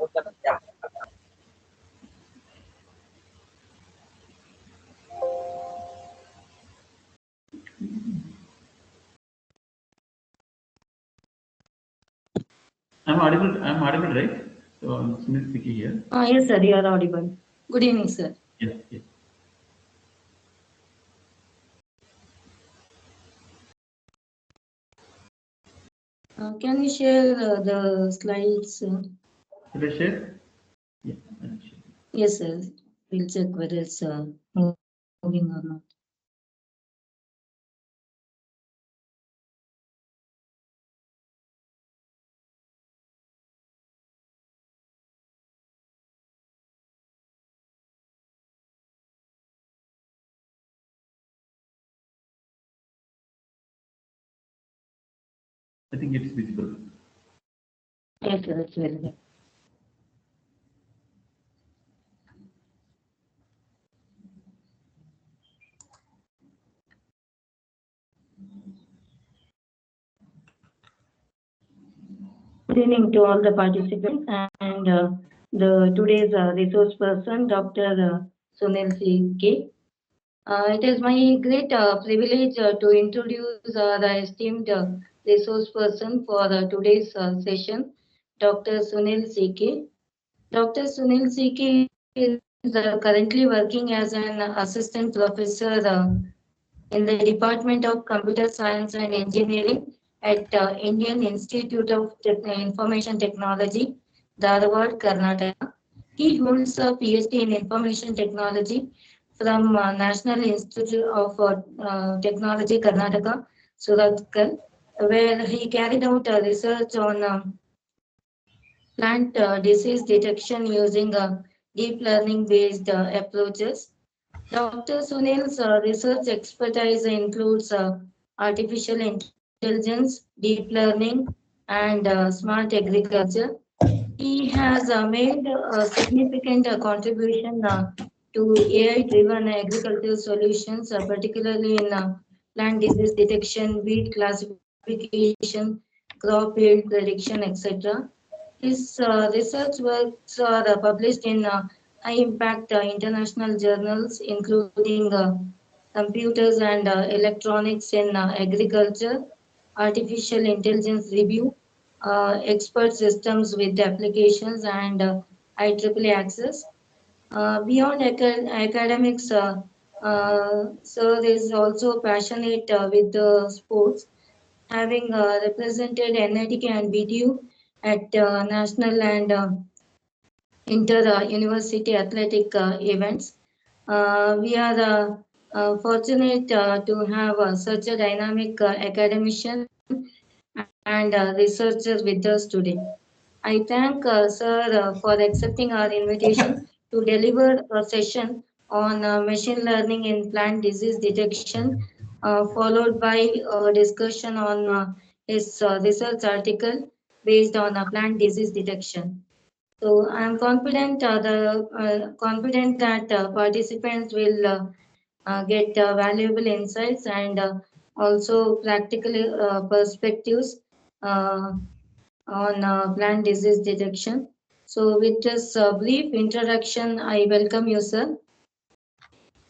I'm audible, right? So I'm Sunil speaking here. Yes, sir, you are audible. Good evening, sir. Yes, yes. Can you share the slides? Should I share? Yeah, I'll share. Yes, sir. We'll check whether it's moving or not. I think it's visible. Yes, sir, it's visible. Good evening to all the participants and the today's resource person, Dr. Sunil C.K. It is my great privilege to introduce the esteemed resource person for today's session, Dr. Sunil C.K. Dr. Sunil C.K. is currently working as an assistant professor in the Department of Computer Science and Engineering at Indian Institute of Information Technology, Dharwad, Karnataka. He holds a PhD in Information Technology from National Institute of Technology, Karnataka, Surathkal, where he carried out research on plant disease detection using deep learning based approaches. Dr. Sunil's research expertise includes artificial intelligence, deep learning, and smart agriculture. He has made a significant contribution to AI-driven agricultural solutions, particularly in plant disease detection, weed classification, crop yield prediction, etc. His research works are published in high-impact international journals, including computers and electronics in agriculture, artificial intelligence review, expert systems with applications, and IEEE access. Beyond academics, Sir is also passionate with the sports, having represented NITK and BTU at national and inter-university athletic events. We are fortunate to have such a dynamic academician and researcher with us today. I thank Sir for accepting our invitation to deliver a session on machine learning in plant disease detection, followed by a discussion on his research article based on plant disease detection. So I am confident that participants will get valuable insights and also practical perspectives uh, on plant disease detection. So with this brief introduction, I welcome you, sir.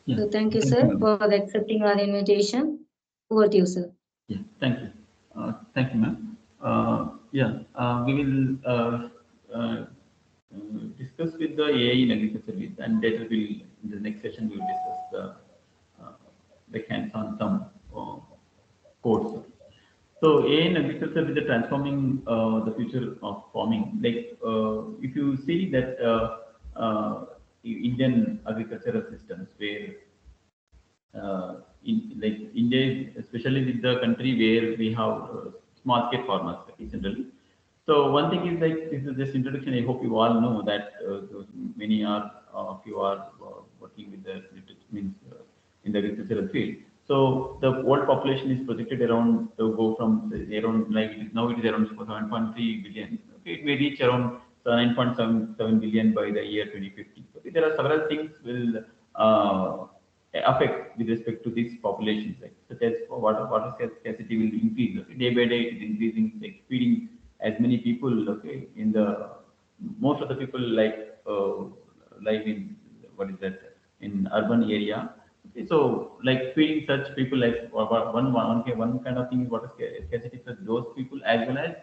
Yeah. So thank you, Thank sir, you, ma'am. for accepting our invitation. Over to you, sir. Yeah, thank you. Thank you, ma'am. We will discuss with the AI in agriculture with, and later will in the next session we will discuss uh, the hands-on some codes. So AI in agriculture with the transforming the future of farming. Like if you see that Indian agricultural systems where like India, especially with the country where we have small scale farmers generally. So one thing is like this is just introduction. I hope you all know that many are of you are working with the means in the agricultural field. So the world population is projected around to go from around like now it is around 7.3 billion. Okay, it may reach around 9.77 billion by the year 2050. Okay, there are several things will affect with respect to these populations, like such as water scarcity will increase. Okay? Day by day, it is increasing, like feeding as many people, okay, in the most of the people live in, what is that, in urban area. Okay, so like feeding such people, like one kind of thing is water scarcity for those people, as well as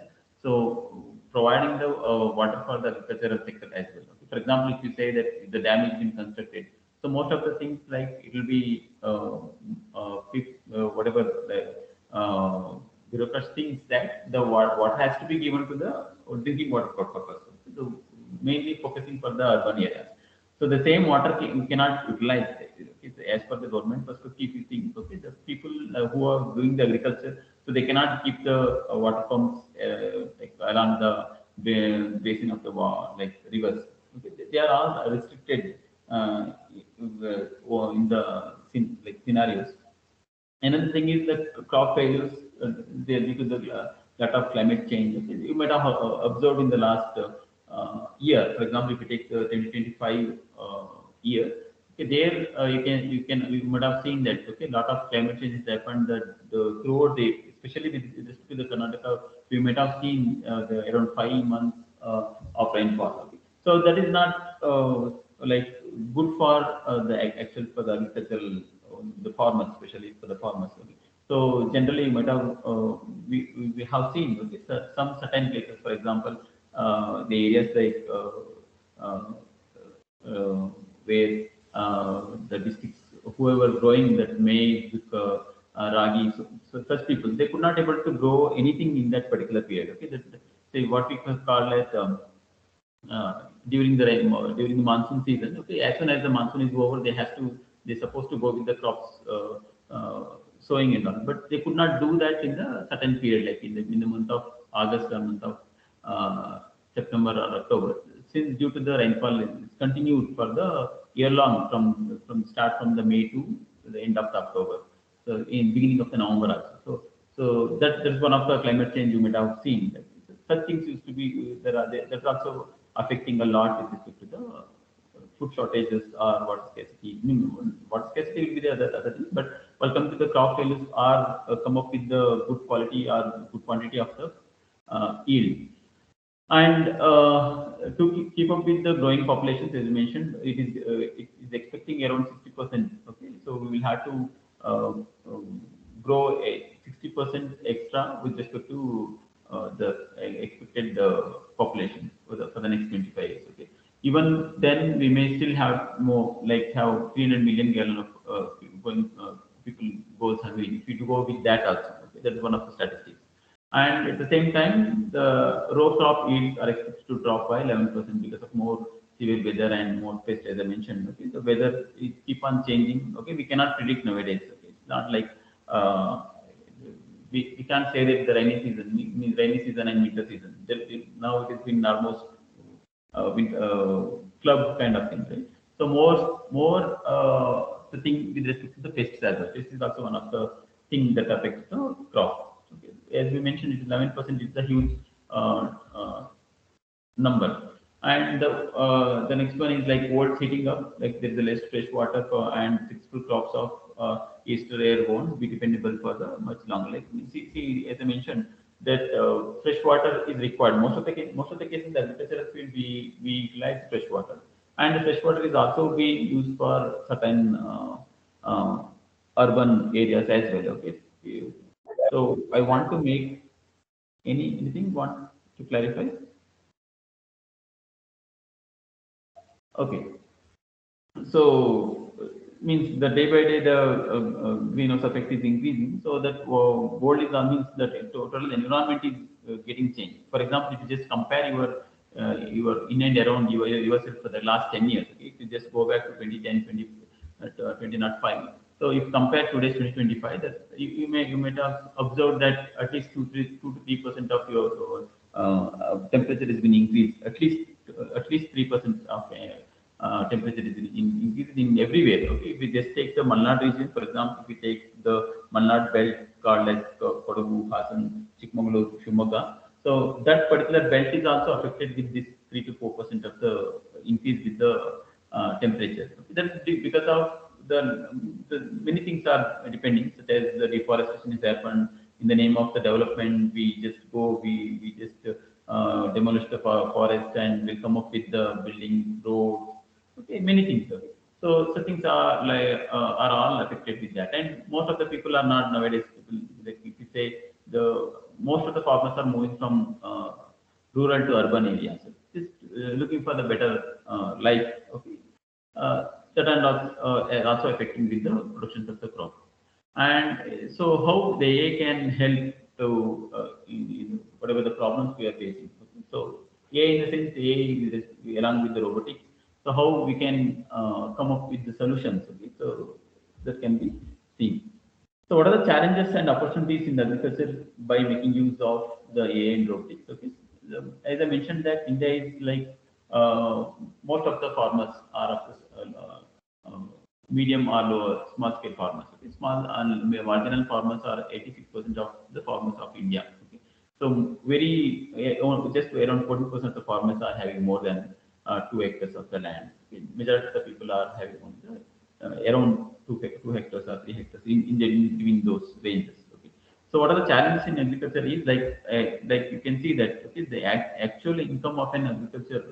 so providing the water for the agricultural sector as well. Okay. For example, if you say that the dam is being constructed, so most of the things like it will be whatever the bureaucrats thinks that the water has to be given to the drinking water purpose. So mainly focusing for the urban areas. So the same water we cannot utilize as per the government perspective. You think, okay, the people who are doing the agriculture, so they cannot keep the water pumps like along the basin of the like rivers. Okay, they are all restricted in the like scenarios. Another thing is that crop failures due to the lot of climate change. Okay, you might have observed in the last year. For example, if you take the 2025 year, okay, there you might have seen that, okay, lot of climate change has happened. That throughout the, especially with respect to the Karnataka, we might have seen around 5 months of rainfall. Okay. So that is not like good for the actual for the agricultural, the farmers, especially for the farmers. Okay. So generally, you might have we have seen, okay, some certain places, for example, the areas like where the districts, whoever growing that maize, ragi, so such people, they could not able to grow anything in that particular period. Okay, say what we call as during the during the monsoon season. Okay, as soon as the monsoon is over, they're supposed to go with the crops sowing and all, but they could not do that in the certain period, like in the month of August or month of uh, September or October, since due to the rainfall is continued for the year long, from start from the May to the end of the October, so in beginning of the November also. So that's one of the climate change you might have seen. That such things used to be there are that's also affecting a lot with respect to the food shortages or water scarcity. I mean, water scarcity will be the other thing, but welcome to the crop failures are come up with the good quality or good quantity of the yield. And to keep up with the growing populations, as you mentioned, it is expecting around 60%. Okay, so we will have to uh, grow a 60% extra with respect to the expected population for the next 25 years. Okay, even then we may still have more, like have 300 million gallon of going people goes hungry. If you go with that also, okay, that is one of the statistics. And at the same time, the row crop yields are expected to drop by 11% because of more severe weather and more pests, as I mentioned. Okay, the weather is keep on changing. Okay, we cannot predict nowadays. Okay, it's not like uh, we can't say that the rainy season means rainy season and winter season. Now it has been almost club kind of thing, right? So more the thing with respect to the pests as well. Pests is also one of the things that affects the crop. Okay. As we mentioned, it is 11%. It's a huge uh, uh, number. And the next one is like world heating up, like there is a less fresh water for, and successful crops of Easter air won't be dependable for the much longer. Like as I mentioned, that fresh water is required. Most of the cases, the agricultural field we utilize fresh water, and the fresh water is also being used for certain uh, urban areas as well. Okay, so I want to make anything want to clarify. Okay. So means the day by day the greenhouse effect is increasing. So that world is means that total environment is getting changed. For example, if you just compare your in and around yourself for the last 10 years, okay? If you just go back to 2010, 2005. So if compare today's 2025, that you might have observed that at least 2 to 3% of your temperature has been increased. At least 3% of temperature is increasing in everywhere. Okay, if we just take the Malnad region, for example, if we take the Malnad belt called like Kodagu, Hassan, Chikmagalur, Shimoga, so that particular belt is also affected with this 3 to 4% of the increase with the temperature. Okay, that's because of the many things are depending, such as the deforestation is happened in the name of the development. We just go, we just demolish the forest and will come up with the building roads. Okay, many things. Okay. So things are all affected with that, and most of the people are not nowadays. People, like if you say the most of the farmers are moving from rural to urban areas, just looking for the better life. Okay, that are also affecting with the production of the crop. And so how the AI can help to in whatever the problems we are facing. Okay. So AI in the sense AI along with the robotics. So how we can come up with the solutions. Okay. So that can be seen. So what are the challenges and opportunities in agriculture by making use of the AI and robotics? Okay. As I mentioned that India is like most of the farmers are of this, medium or lower small scale farmers. Okay. Small and marginal farmers are 86% of the farmers of India. Okay. So very just around 40% of the farmers are having more than 2 hectares of the land. Okay. Majority of the people are having only around 2 hectares or 3 hectares in between those ranges. Okay. So what are the challenges in agriculture is like you can see that okay, the actual income of an agriculture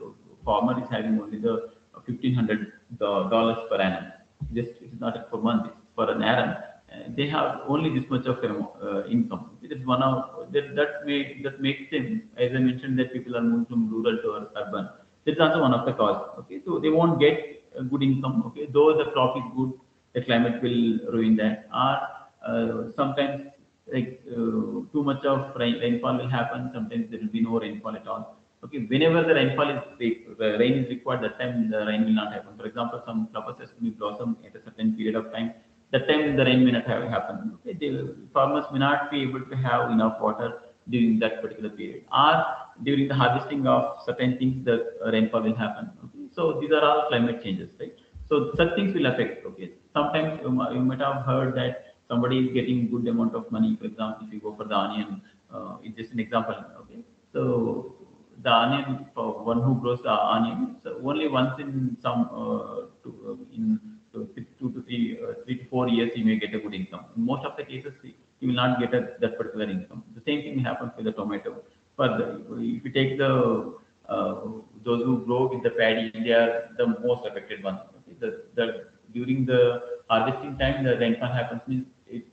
farmer is having only the $1,500 per annum. Just it's not per month, it's per an annum. They have only this much of income. It is one of that makes them, as I mentioned, that people are moving from rural to urban. That's also one of the cause. Okay, so they won't get a good income. Okay, though the crop is good, the climate will ruin that. Or sometimes like too much of rainfall will happen. Sometimes there will be no rainfall at all. Okay, whenever the rainfall is the rain is required, that time the rain will not happen. For example, some flowers has to be blossom at a certain period of time. That time the rain may not have happened. Okay, the farmers may not be able to have enough water during that particular period, or during the harvesting of certain things, the rainfall will happen. Okay, so these are all climate changes, right? So such things will affect. Okay, sometimes you might have heard that somebody is getting good amount of money. For example, if you go for the onion, it's just an example. Okay, so the onion for one who grows the onion, so only once in some in 3 to 4 years he may get a good income. In most of the cases he will not get that particular income. The same thing happens with the tomato. Further, if you take the those who grow with the paddy, they are the most affected ones. Okay? During the harvesting time, the rainfall happens means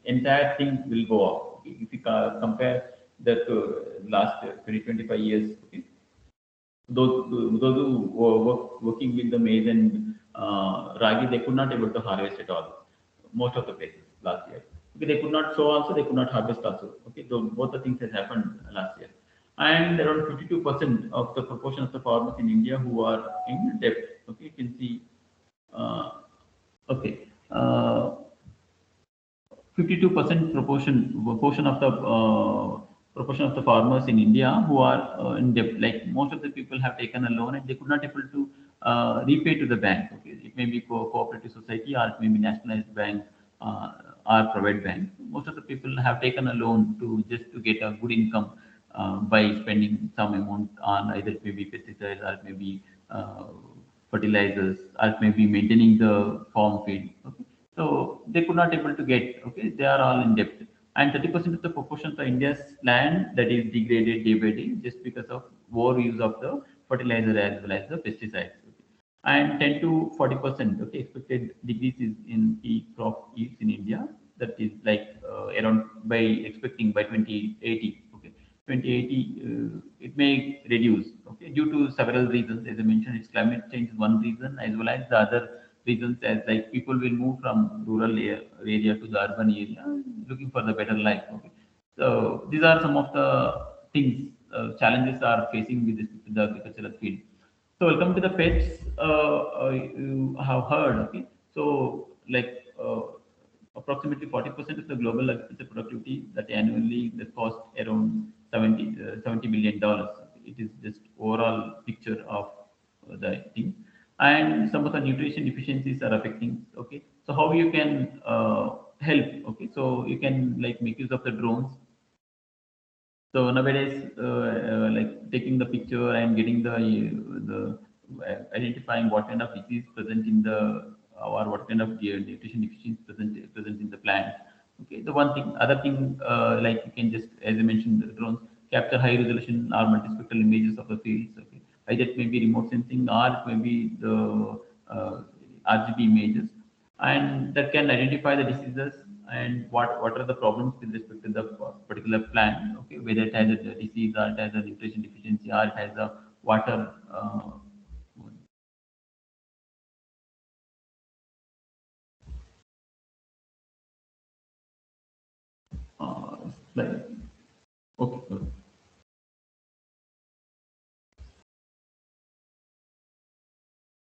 entire thing will go off. Okay? If you compare that last 20, 25 years, okay? Those who were working with the maize and ragi, they could not able to harvest at all. Most of the places last year. Okay, they could not sow also, they could not harvest also. Okay, so both the things has happened last year. And around 52% of the proportion of the farmers in India who are in debt. Okay, you can see. Uh, okay. 52% proportion of the proportion of the farmers in India who are in debt. Like most of the people have taken a loan and they could not able to repay to the bank. Okay, it may be cooperative society or it may be nationalized bank or private bank. Most of the people have taken a loan to just to get a good income by spending some amount on either it may be pesticides or it may be fertilizers or it may be maintaining the farm field. Okay, so they could not able to get. Okay, they are all in debt, and 30% of the proportion of India's land that is degraded day by day just because of overuse of the fertilizer as well as the pesticides. Okay. And 10 to 40% okay expected decreases in key crop yields in India. That is like around by expecting by 2080. Okay, 2080 it may reduce. Okay, due to several reasons as I mentioned, it's climate change is one reason as well as the other reasons as like people will move from rural area to the urban area looking for the better life. Okay. So these are some of the things challenges are facing with the agricultural field. So welcome to the pets. You have heard. Okay. So like approximately 40% of the global agriculture productivity that annually that cost around 70 billion dollars. It is just overall picture of the thing, and some of the nutrition deficiencies are affecting. Okay, so how you can help? Okay, so you can like make use of the drones. So nowadays, like taking the picture and getting the identifying what kind of disease present in the or what kind of nutrition deficiency present in the plant. Okay, the one thing, other thing, like you can just as I mentioned, the drones capture high resolution or multispectral images of the fields. Okay, either it may be remote sensing or it may be the RGB images, and that can identify the diseases and what are the problems with respect to the particular plant. Okay, whether it has a disease or it has a nutrition deficiency or it has a water. Like okay.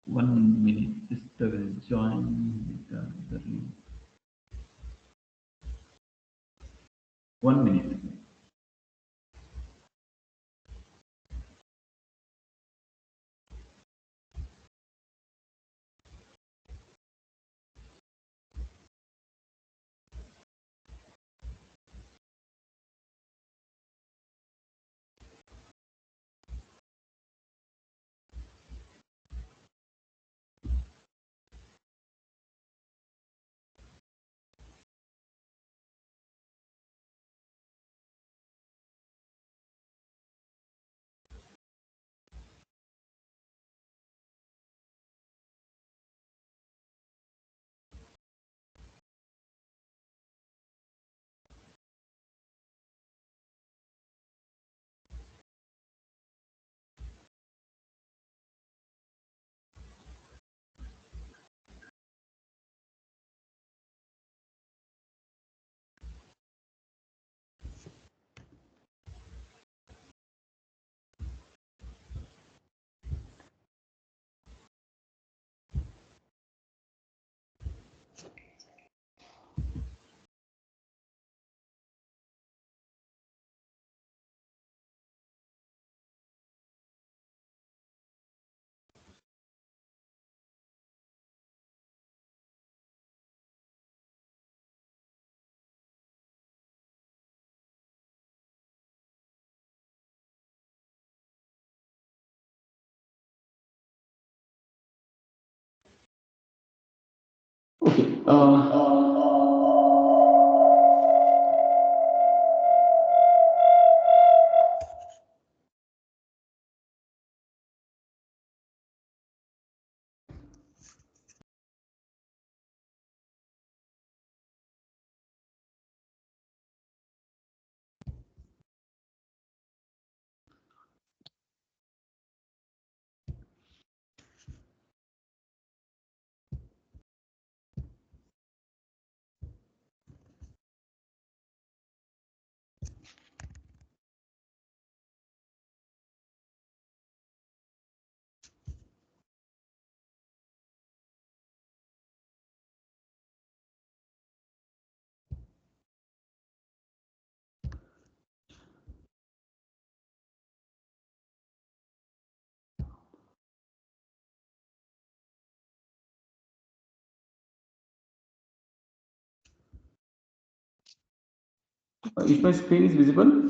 1 minute. Sister will join the link. 1 minute. Okay. If my screen is visible,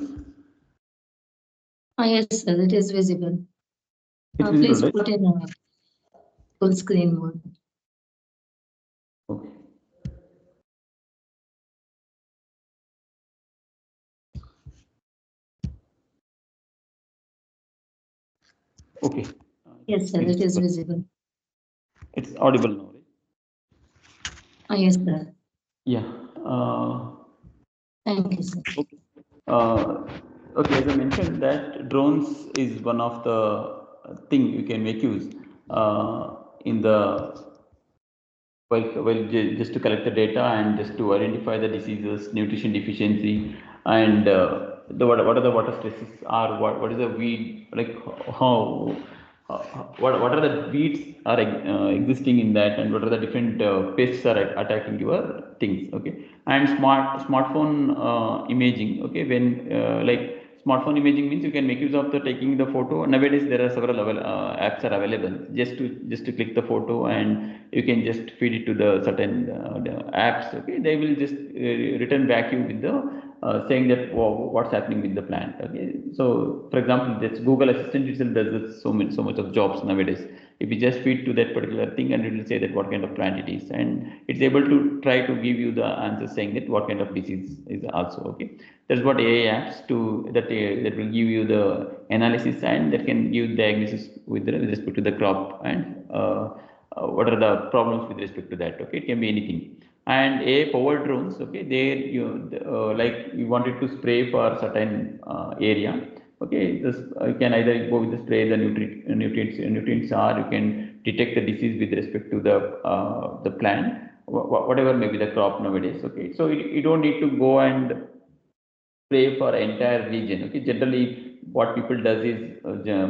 Yes, sir, it is visible. it's Please visible, put right? in full screen mode. Okay. Okay. Yes, sir, It's it is visible. visible. It's audible now, right? Yes, sir. Yeah. Thank you, sir. Okay. Okay, as I mentioned, that drones is one of the thing you can make use in the just to collect the data and just to identify the diseases, nutrition deficiency, and what are the water stresses are what is the weed like how what are the weeds are existing in that and what are the different pests are attacking your things. Okay, and smartphone imaging. Okay, when like smartphone imaging means you can make use of the taking the photo. Nowadays there are several apps are available just to click the photo and you can just feed it to the certain the apps. Okay, they will just return back you with the saying that what's happening with the plant. Okay, so for example, this Google Assistant itself does this so much of jobs nowadays. If you just feed to that particular thing, and it will say that what kind of plant it is, and it's able to try to give you the answer saying that what kind of disease is also. Okay, that's what AI apps to that will give you the analysis, and that can give diagnosis with respect to the crop, and what are the problems with respect to that. Okay, it can be anything. And a power drones, okay, there like you wanted to spray for certain area. Okay, this you can either go with the spray the nutrients, or you can detect the disease with respect to the plant, whatever may be the crop nowadays. Okay, so you don't need to go and pray for entire region. Okay, generally what people does is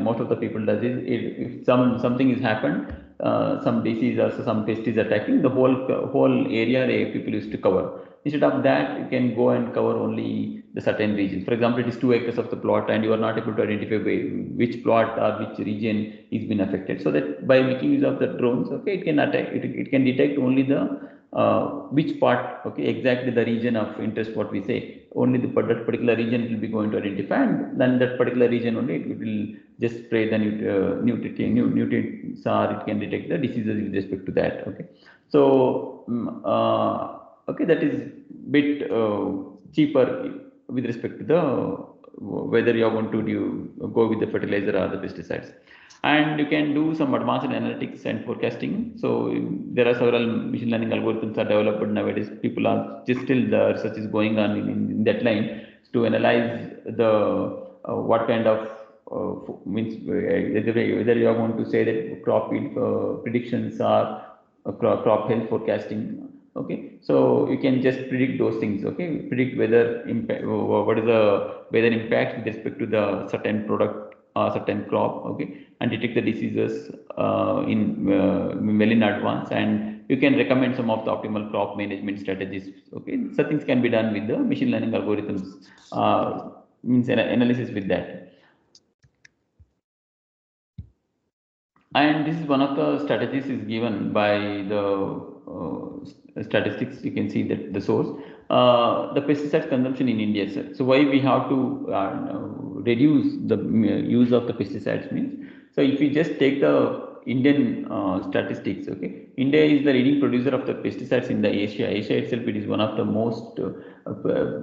most of the people does is if something is happened, some disease or some pest is attacking the whole area, people used to cover. Instead of that, you can go and cover only the certain region. For example, it is 2 acres of the plot, and you are not able to identify which plot or which region is been affected. So that by making use of the drones, okay, it can attack. It can detect only the which part, okay, exactly the region of interest, what we say, only the that particular region will be going to identify, and then that particular region only it will just spray the nutrients, or it can detect the diseases with respect to that. Okay, so okay, that is bit cheaper with respect to the whether you want to go with the fertilizer or the pesticides. And you can do some advanced analytics and forecasting. So there are several machine learning algorithms are developed nowadays. People are just still the research is going on in that line to analyze the what kind of means whether you are going to say that crop predictions or crop health forecasting. Okay, so you can just predict those things. Okay, predict whether impact, what is the weather impact with respect to the certain product or certain crop. Okay, and detect the diseases well in advance, and you can recommend some of the optimal crop management strategies. Okay, so things can be done with the machine learning algorithms, means analysis with that. And this is one of the strategies is given by the statistics. You can see that the source, the pesticide consumption in India. So why we have to reduce the use of the pesticides means. So if you just take the Indian statistics, okay, India is the leading producer of the pesticides in the Asia. Asia itself, it is one of the most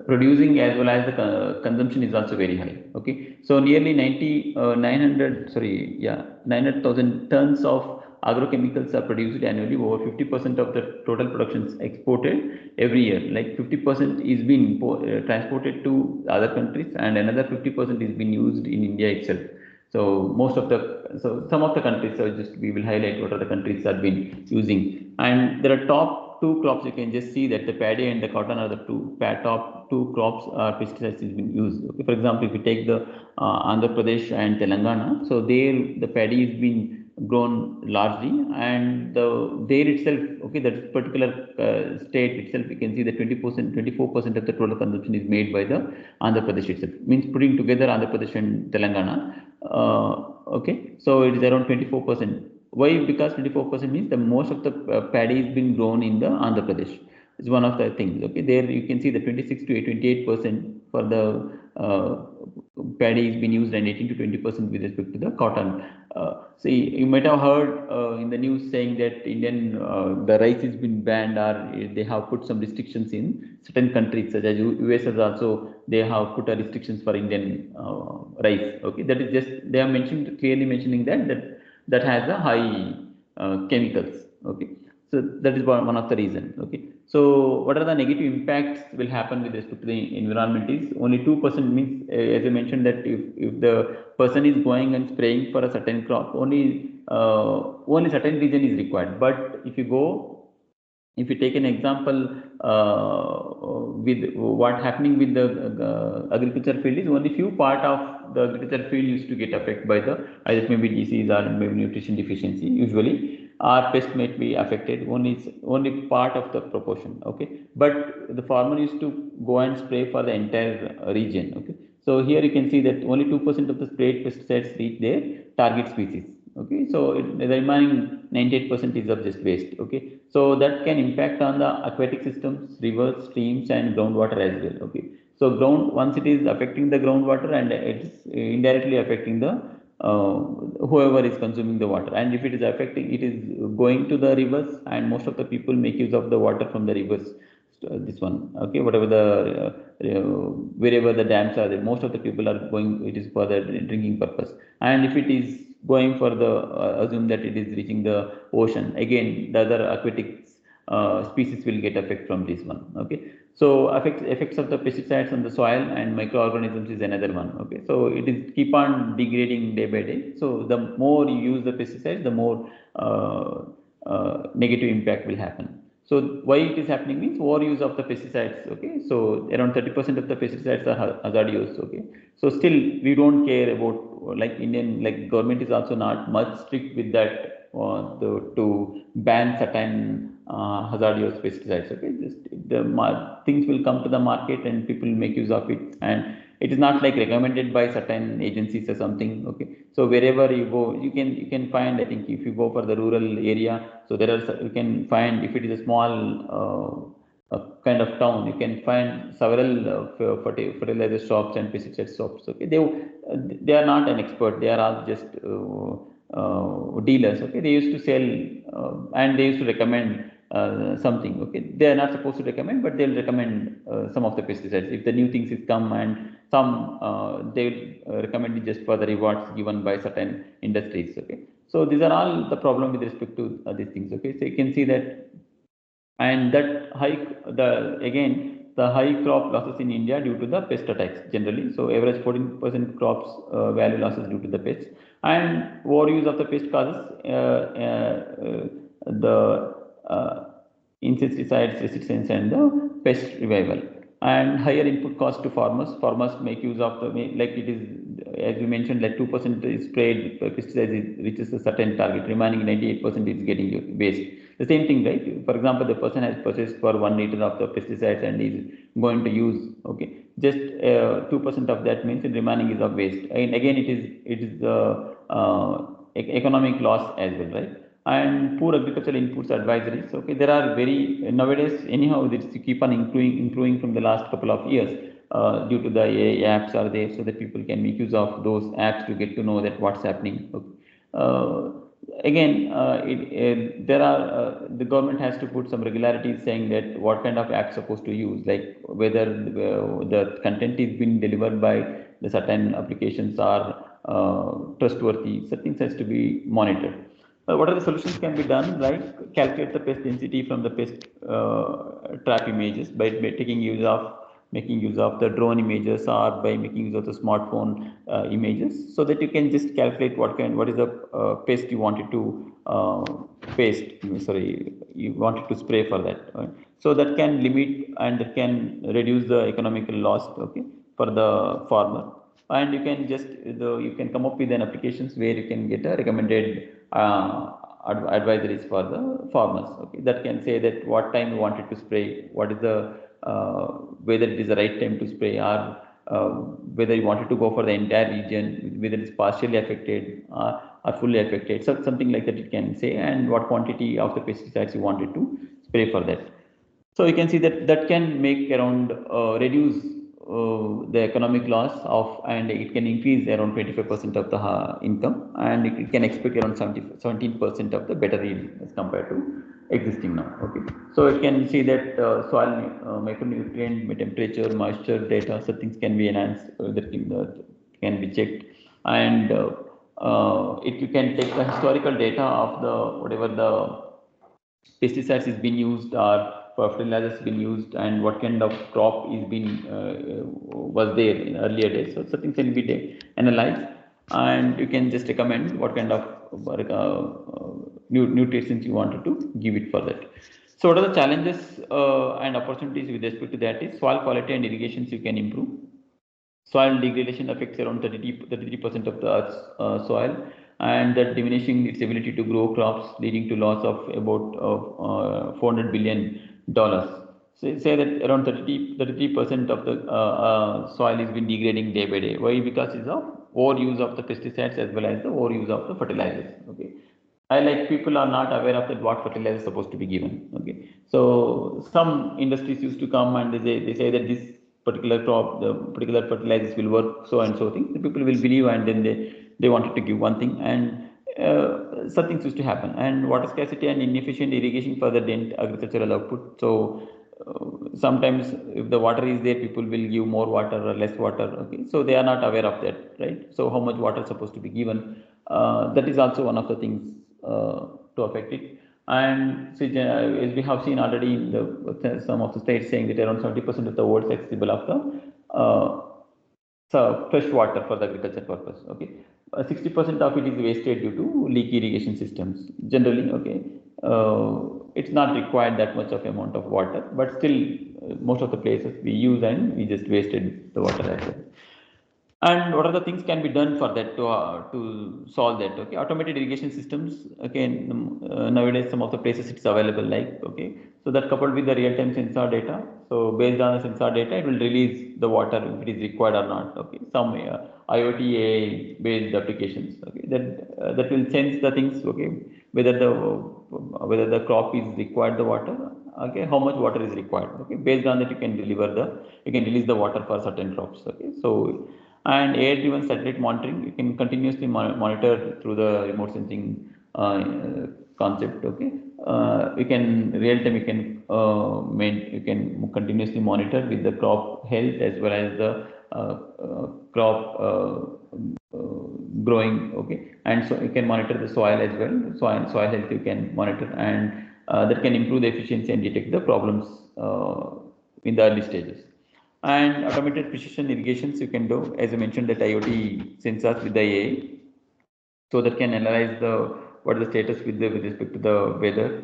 producing, as well as the consumption is also very high. Okay, so nearly 900,000 tons of agrochemicals are produced annually. Over 50% of the total production is exported every year. Like 50% is being transported to other countries, and another 50% is being used in India itself. So some of the countries, so just we will highlight what are the countries that have been using. And there are top two crops. You can just see that the paddy and the cotton are the top two crops pesticides is being used. Okay, for example, if you take the Andhra Pradesh and Telangana, so there the paddy is being grown largely, and there itself, okay, that particular state itself, you can see that 20%, 24% of the total consumption is made by the Andhra Pradesh itself. Means putting together Andhra Pradesh and Telangana. Okay, so it is around 24%. Why? Because 24% means the most of the paddy is being grown in the Andhra Pradesh. It's one of the things. Okay, there you can see the 26 to 28% for the paddy is being used, and 18 to 20% with respect to the cotton. See, you might have heard in the news saying that Indian the rice has been banned, or they have put some restrictions in certain countries, such as US has also they have put a restrictions for Indian rice. Okay, that is just they are mentioned clearly mentioning that has a high chemicals. Okay, so that is one of the reasons. Okay, so what are the negative impacts will happen with respect to the environment is only 2% means, as I mentioned, that if the person is going and spraying for a certain crop, only certain region is required. But if you take an example with what happening with the agriculture field is only few part of the agriculture field used to get affected by the either maybe disease or maybe nutrition deficiency usually, or pest might be affected, only part of the proportion. Okay, but the farmer used to go and spray for the entire region. Okay, so here you can see that only 2% of the sprayed pesticides reach their target species. Okay, so the remaining 98% is of just waste. Okay, so that can impact on the aquatic systems, rivers, streams, and groundwater as well. Okay, so once it is affecting the groundwater, and it's indirectly affecting the whoever is consuming the water. And if it is affecting, it is going to the rivers, and most of the people make use of the water from the rivers. This one, okay, whatever the wherever the dams are there, most of the people are going, it is for the drinking purpose. And if it is going for the assume that it is reaching the ocean, again the other aquatic species will get affect from this one. Okay, so effects of the pesticides on the soil and microorganisms is another one. Okay, so it is keep on degrading day by day. So the more you use the pesticides, the more negative impact will happen. So why it is happening means overuse of the pesticides. Okay, so around 30% of the pesticides are hazardous. Okay, so still we don't care about, like Indian, like government is also not much strict with that, to ban certain hazardous pesticides. Okay, just things will come to the market and people make use of it, and it is not like recommended by certain agencies or something. Okay, so wherever you go, you can find, I think if you go for the rural area, so there are you can find, if it is a small kind of town, you can find several fertilizer shops and pesticide shops. Okay, they are not an expert, they are all just dealers. Okay, they used to sell, and they used to recommend something. Okay, they are not supposed to recommend, but they'll recommend some of the pesticides if the new things is come, and some they will recommend it just for the rewards given by certain industries. Okay, so these are all the problem with respect to these things. Okay, so you can see that, and that high, the again the high crop losses in India due to the pest attacks generally. So average 14% crops value losses due to the pests, and overuse of the pest causes the insecticides resistance and the pest revival. And higher input cost to farmers. Farmers make use of the, like it is, as we mentioned, like 2% is sprayed pesticides, it reaches a certain target, remaining 98% is getting waste. The same thing, right? For example, the person has purchased for 1 liter of the pesticides and is going to use, okay, just 2% of that means the remaining is of waste. And again, it is the economic loss as well, right? And poor agricultural inputs advisories. Okay, there are very nowadays anyhow this keep on improving from the last couple of years, due to the AI apps are there, so that people can make use of those apps to get to know that what's happening. Okay. Again, there are the government has to put some regularities saying that what kind of apps supposed to use, like whether the content is being delivered by the certain applications are trustworthy. Certain things has to be monitored. What are the solutions can be done? Like calculate the pest density from the pest trap images by taking use of making use of the drone images, or by making use of the smartphone images, so that you can just calculate what is the pest you wanted to you wanted to spray for that. Right? So that can limit and that can reduce the economical loss. Okay, for the farmer. And you can just you can come up with an applications where you can get a recommended advisories for the farmers. Okay, that can say that what time you wanted to spray, what is the whether it is the right time to spray, or whether you wanted to go for the entire region, whether it's partially affected or fully affected. So something like that it can say, and what quantity of the pesticides you wanted to spray for that. So you can see that that can make around reduce the economic loss of, and it can increase around 25% of the income, and it can expect around 17% of the better yield as compared to existing now. Okay, so it can see that soil micronutrient, temperature, moisture data, so things can be enhanced, that can be checked, and it you can take the historical data of the whatever the pesticides is being used, or fertilizers been used, and what kind of crop is being was there in earlier days. So certain can be analyzed, and you can just recommend what kind of nutrients you wanted to give it for that. So what are the challenges and opportunities with respect to that is soil quality and irrigations you can improve. Soil degradation affects around 33% of the Earth's soil, and that diminishing its ability to grow crops, leading to loss of about $400 billion. So say that around 33% of the soil is been degrading day by day. Why? Because it's of overuse of the pesticides as well as the overuse of the fertilizers. Okay. I like people are not aware of that what fertilizer is supposed to be given. Okay, so some industries used to come and they say that this particular crop, the particular fertilizers will work so and so thing. The people will believe, and then they wanted to give one thing, and such things used to happen, and water scarcity and inefficient irrigation further dent agricultural output. So sometimes if the water is there, people will give more water or less water, okay, so they are not aware of that, right? So how much water is supposed to be given, that is also one of the things to affect it. And so, as we have seen already in the some of the states saying that around 70% of the world's accessible of the so fresh water for the agriculture purpose, okay. 60% of it is wasted due to leaky irrigation systems generally, okay. It's not required that much of amount of water, but still most of the places we use and we just wasted the water as well. And what are the things can be done for that to solve that? Okay, automated irrigation systems. Okay, nowadays some of the places it's available. Like, okay, so that coupled with the real-time sensor data. So based on the sensor data, it will release the water if it is required or not. Okay, some IoT based applications. Okay, that will sense the things. Okay, whether the crop is required the water. Okay, how much water is required. Okay, based on that you can release the water for certain crops. Okay, so and AI-driven satellite monitoring, you can continuously monitor through the remote sensing concept. Okay, you can real time you can continuously monitor with the crop health as well as the crop growing. Okay, and so you can monitor the soil as well. Soil health you can monitor, and that can improve the efficiency and detect the problems in the early stages. And automated precision irrigations you can do, as I mentioned, that IoT sensors with the AI, so that can analyze the what is the status with respect to the weather,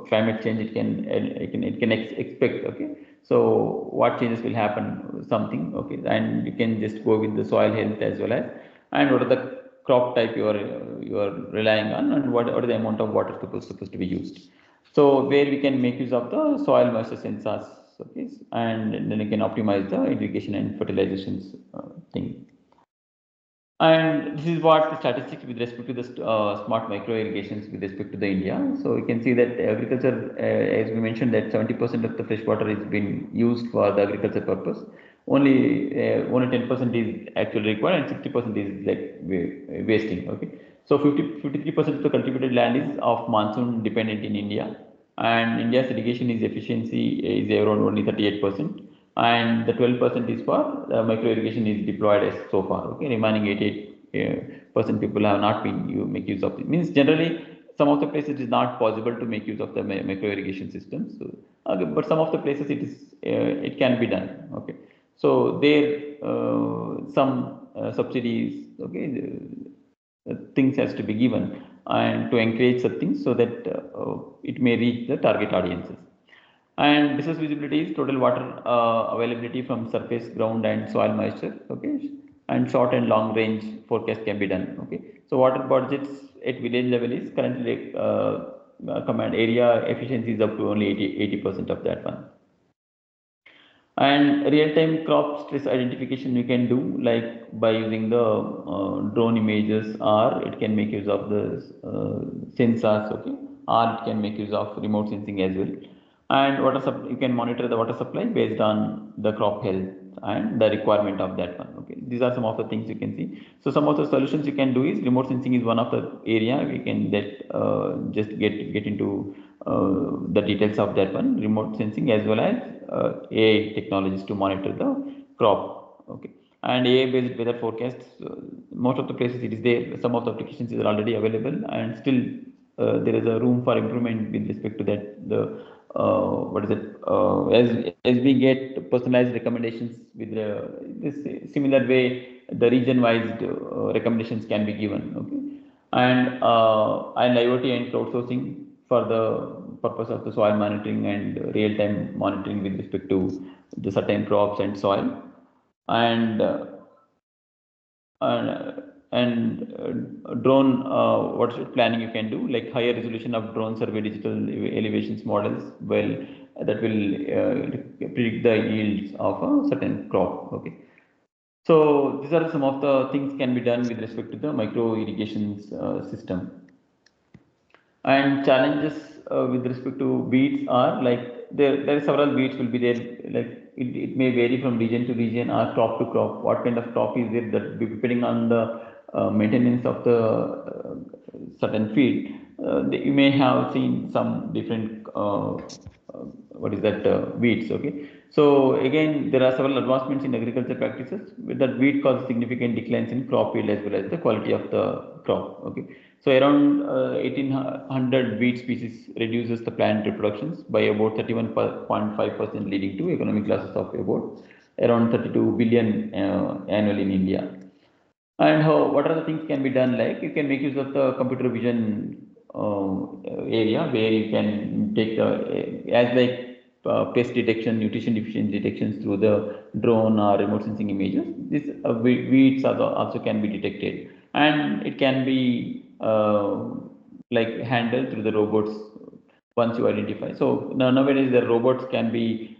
climate change. It can expect, okay, so what changes will happen, something, okay, and you can just go with the soil health as well as, and what are the crop type you are relying on, and what are the amount of water supposed to be used. So where we can make use of the soil moisture sensors, okay, and then you can optimize the irrigation and fertilizations thing. And this is what the statistics with respect to the smart micro irrigations with respect to the India. So you can see that agriculture, as we mentioned, that 70% of the fresh water is being used for the agriculture purpose. Only 10% is actually required, and 60% is like wasting. Okay, so 53% of the cultivated land is of monsoon dependent in India, and India's irrigation is efficiency is around only 38%, and the 12% is for micro irrigation is deployed as so far. Okay, remaining 88% people have not been make use of it. Means generally some of the places it is not possible to make use of the micro irrigation systems. So, okay, but some of the places it can be done. Okay, so there some subsidies. Okay, things has to be given and to encourage such things so that it may reach the target audiences. And business visibility is total water availability from surface, ground, and soil moisture. Okay, and short and long range forecast can be done. Okay, so water budgets at village level is currently command area efficiency is up to only 80% of that one. And real-time crop stress identification you can do like by using the drone images, or it can make use of the sensors, okay, or it can make use of remote sensing as well. And you can monitor the water supply based on the crop health and the requirement of that one. Okay, these are some of the things you can see. So some of the solutions you can do is remote sensing is one of the area we can that just get into the details of that one, remote sensing, as well as AI technologies to monitor the crop. Okay, and AI based weather forecasts, most of the places it is there, some of the applications is already available, and still there is a room for improvement with respect to that. The what is it, as we get personalized recommendations with this similar way, the region wise recommendations can be given. Okay, and IoT and crowdsourcing for the purpose of the soil monitoring and real time monitoring with respect to the certain crops and soil. And drone what planning you can do, like higher resolution of drone survey digital elevations models, well, that will predict the yields of a certain crop. Okay, so these are some of the things can be done with respect to the micro irrigations system. And challenges with respect to weeds are like there are several weeds will be there, like it may vary from region to region or crop to crop, what kind of crop is there, that depending on the maintenance of the certain field, you may have seen some different what is that weeds. Okay, so again there are several advancements in agriculture practices that weed causes significant declines in crop yield as well as the quality of the crop. Okay, so around 1800 weed species reduces the plant reproductions by about 31.5%, leading to economic losses of about around 32 billion annually in India. And how, what are the things can be done? Like you can make use of the computer vision area where you can take the as like pest detection, nutrition deficiency detections through the drone or remote sensing images. This weeds also can be detected, and it can be like handled through the robots once you identify. So nowadays the robots can be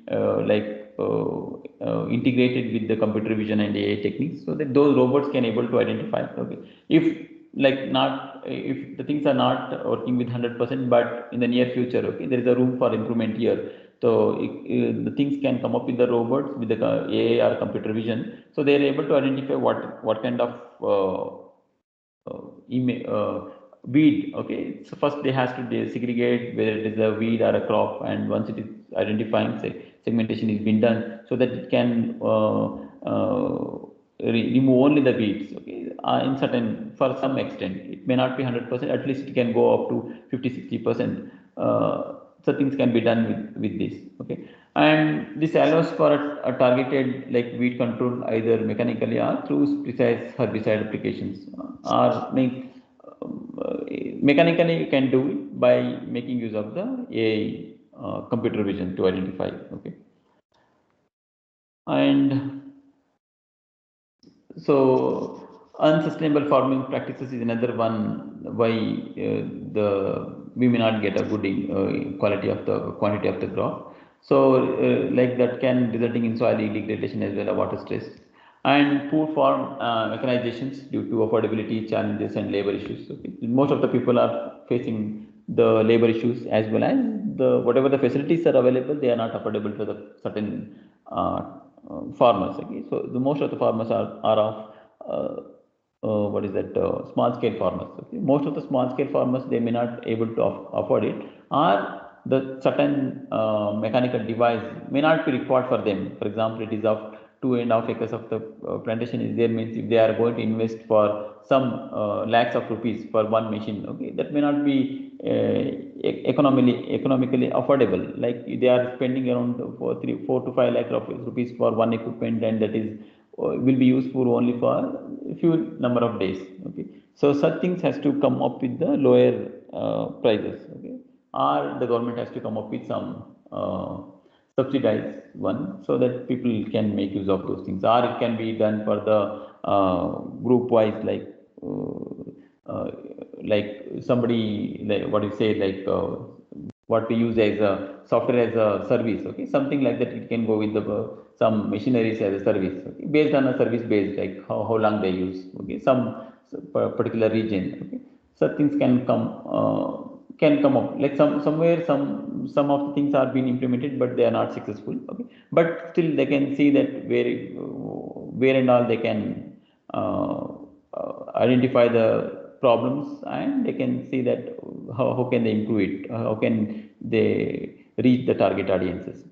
integrated with the computer vision and AI techniques, so that those robots can able to identify. Okay, if like not if the things are not working with 100%, but in the near future, okay, there is a room for improvement here. So the things can come up with the robots with the AI or computer vision, so they are able to identify what kind of weed. Okay, so first they has to segregate whether it is a weed or a crop, and once it is identifying, say segmentation is being done, so that it can remove only the weeds. Okay, in certain, for some extent it may not be 100%, at least it can go up to 50-60%. So things can be done with this. Okay, and this allows for a targeted like weed control either mechanically or through precise herbicide applications, or make mechanically you can do it by making use of the AI computer vision to identify. Okay, and so unsustainable farming practices is another one why the we may not get a good quality of the quantity of the crop. So like that can resulting in soil degradation as well as water stress, and poor farm mechanizations due to affordability challenges and labor issues. Okay. Most of the people are facing the labor issues as well as the whatever the facilities are available, they are not affordable to the certain farmers. Okay, so the most of the farmers are of what is that small scale farmers. Okay, most of the small scale farmers they may not able to afford it, or the certain mechanical device may not be required for them. For example, it is of 2.5 acres of the plantation is there, means if they are going to invest for some lakhs of rupees for one machine, okay, that may not be economically affordable. Like they are spending around 4 to 5 lakh of rupees for one equipment, and that is will be useful only for a few number of days. Okay, so such things has to come up with the lower prices. Okay, or the government has to come up with some subsidized one, so that people can make use of those things, or it can be done for the group wise, uh, like somebody, like what you say, like what we use as a software as a service. Okay, something like that, it can go with the some machineries as a service. Okay, based on a service based, like how long they use. Okay, some particular region. Okay, such things can come up, like somewhere some of the things are being implemented but they are not successful. Okay, but still they can see that where and all they can identify the problems, and they can see that how can they improve it, how can they reach the target audiences.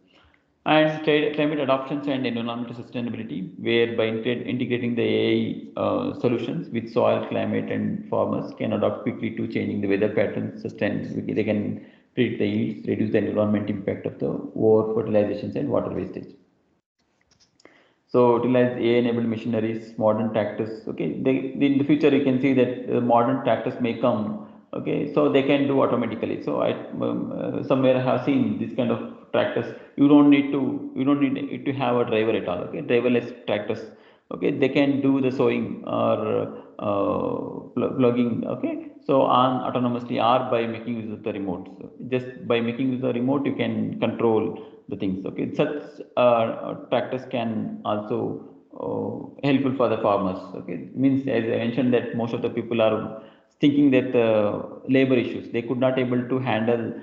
And climate adoptions and environmental sustainability, where by integrating the AI solutions with soil, climate, and farmers can adapt quickly to changing the weather patterns. They can predict the yields, reduce the environment impact of the over fertilizations and water wastage. So utilize AI-enabled machineries, modern tractors. Okay, in the future you can see that modern tractors may come. Okay, so they can do automatically. So I somewhere I have seen this kind of tractors. You don't need it to have a driver at all. Okay, driverless tractors. Okay, they can do the sowing or plugging. Okay, so on autonomously or by making use of the remote. So just by making use of the remote, you can control the things. Okay, such tractors can also helpful for the farmers. Okay, means as I mentioned that most of the people are thinking that labor issues they could not able to handle,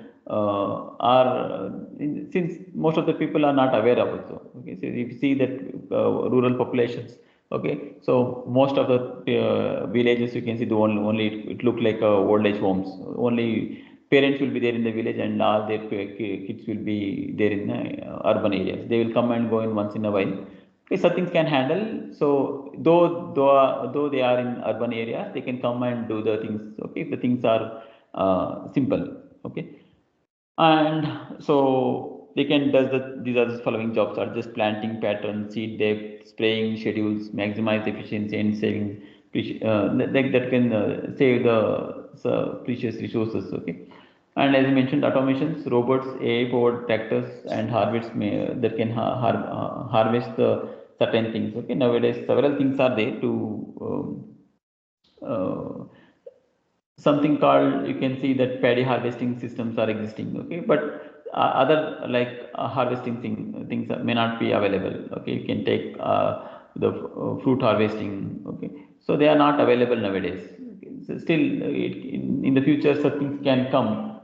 since most of the people are not aware of it. So okay, so if you see that rural populations, Okay, so most of the villages you can see the only it look like old age homes. Only parents will be there in the village, and all their kids will be there in urban areas. They will come and go in once in a while. Okay, some things can handle. So though they are in urban areas, they can come and do the things. Okay, if the things are simple. Okay, and so they can does these are the following jobs are just planting patterns, seed depth, spraying schedules, maximize efficiency and saving that can save the precious resources. Okay, and as I mentioned, automations, robots, AI powered tractors and harvests that can harvest the certain things. Okay, nowadays several things are there to something called, you can see that paddy harvesting systems are existing. Okay, but other like harvesting things may not be available. Okay, you can take the fruit harvesting. Okay, so they are not available nowadays. Okay, so still in the future such things can come,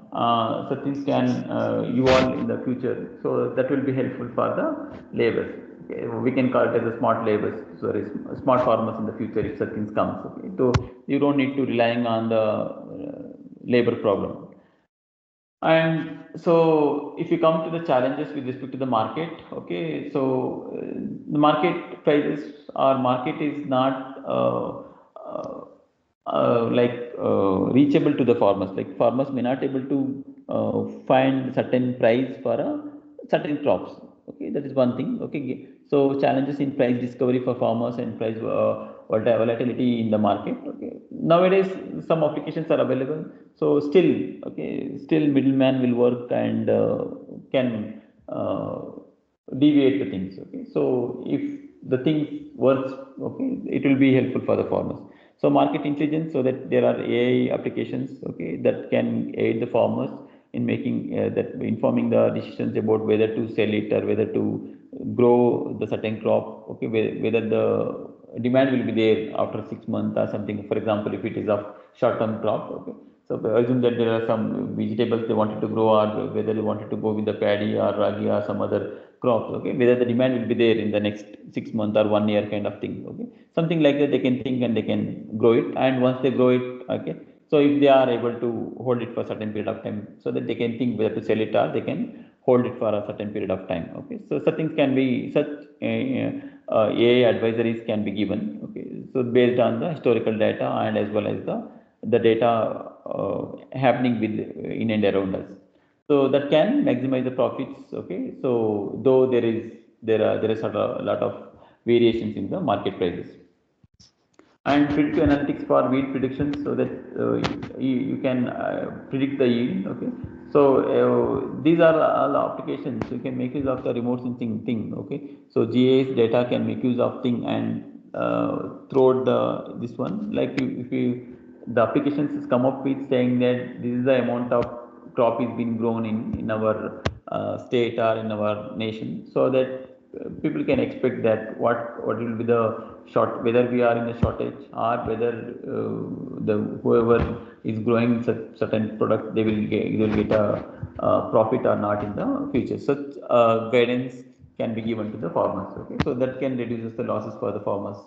such things can evolve in the future, so that will be helpful for the labor. Okay, we can call it as a smart labors, sorry, smart farmers in the future if such things comes. Okay, so you don't need to relying on the labor problem. And so if you come to the challenges with respect to the market, okay, so the market prices or market is not reachable to the farmers. Like farmers may not able to find certain price for a certain crops. Okay, that is one thing. Okay, so challenges in price discovery for farmers and price volatility in the market. Okay, nowadays some applications are available. So still, okay, still middleman will work and can deviate the things. Okay, so if the things works, okay, it will be helpful for the farmers. So market intelligence, so that there are AI applications, okay, that can aid the farmers in making that informing the decisions about whether to sell it or whether to grow the certain crop. Okay, whether the demand will be there after 6 months or something. For example, if it is of short term crop. Okay, so assume that there are some vegetables they wanted to grow, or whether they wanted to go with the paddy or ragi or some other crops. Okay, whether the demand will be there in the next 6 months or 1 year kind of thing. Okay, something like that they can think and they can grow it, and once they grow it, okay, so if they are able to hold it for a certain period of time, so that they can think whether to sell it or they can hold it for a certain period of time. Okay, so such things can be such AI advisories can be given. Okay, so based on the historical data and as well as the data happening with in and around us, so that can maximize the profits. Okay, so though there is sort of a lot of variations in the market prices. And predictive analytics for yield predictions, so that you can predict the yield. Okay, so these are all applications you can make use of the remote sensing thing. Okay, so GIS data can make use of thing and throughout the this one, like if you the applications is come up with saying that this is the amount of crop is being grown in our state or in our nation, so that people can expect that what will be the short, whether we are in a shortage or whether the whoever is growing such certain product they will get a profit or not in the future. Such guidance can be given to the farmers. Okay, so that can reduces the losses for the farmers,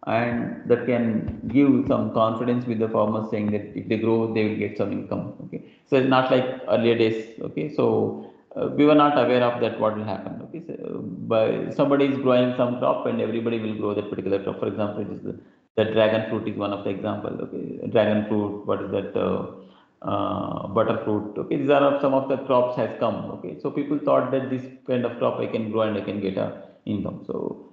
and that can give some confidence with the farmers saying that if they grow they will get some income. Okay, so it's not like earlier days. Okay, so we were not aware of that what will happen. Okay, so, by somebody is growing some crop and everybody will grow that particular crop. For example, it is the dragon fruit is one of the example. Okay, dragon fruit, what is that, butter fruit. Okay, these are some of the crops has come. Okay, so people thought that this kind of crop I can grow and I can get a income. So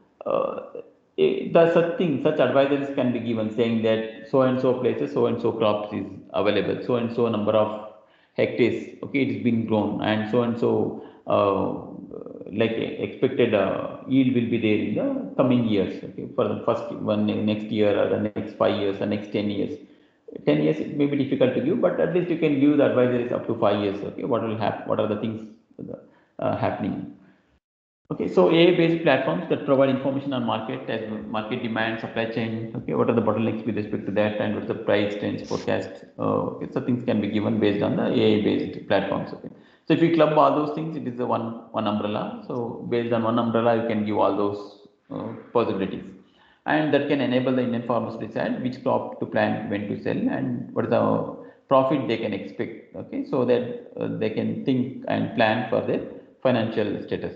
the such thing, such advisories can be given saying that so and so places so and so crops is available, so and so number of hectares. Okay, it is being grown, and so like expected yield will be there in the coming years. Okay, for the first one next year or the next 5 years or next 10 years. 10 years it may be difficult to give, but at least you can give the advisories up to 5 years. Okay, what will happen, what are the things happening. Okay, so AI-based platforms that provide information on market as market demand, supply chain. Okay, what are the bottlenecks with respect to that, and what's the price trends forecast? Okay, so things can be given based on the AI-based platforms. Okay, so if you club all those things, it is the one umbrella. So based on one umbrella, you can give all those possibilities. and that can enable the Indian farmers to decide which crop to plant, when to sell, and what is the profit they can expect. Okay, so that they can think and plan for their financial status.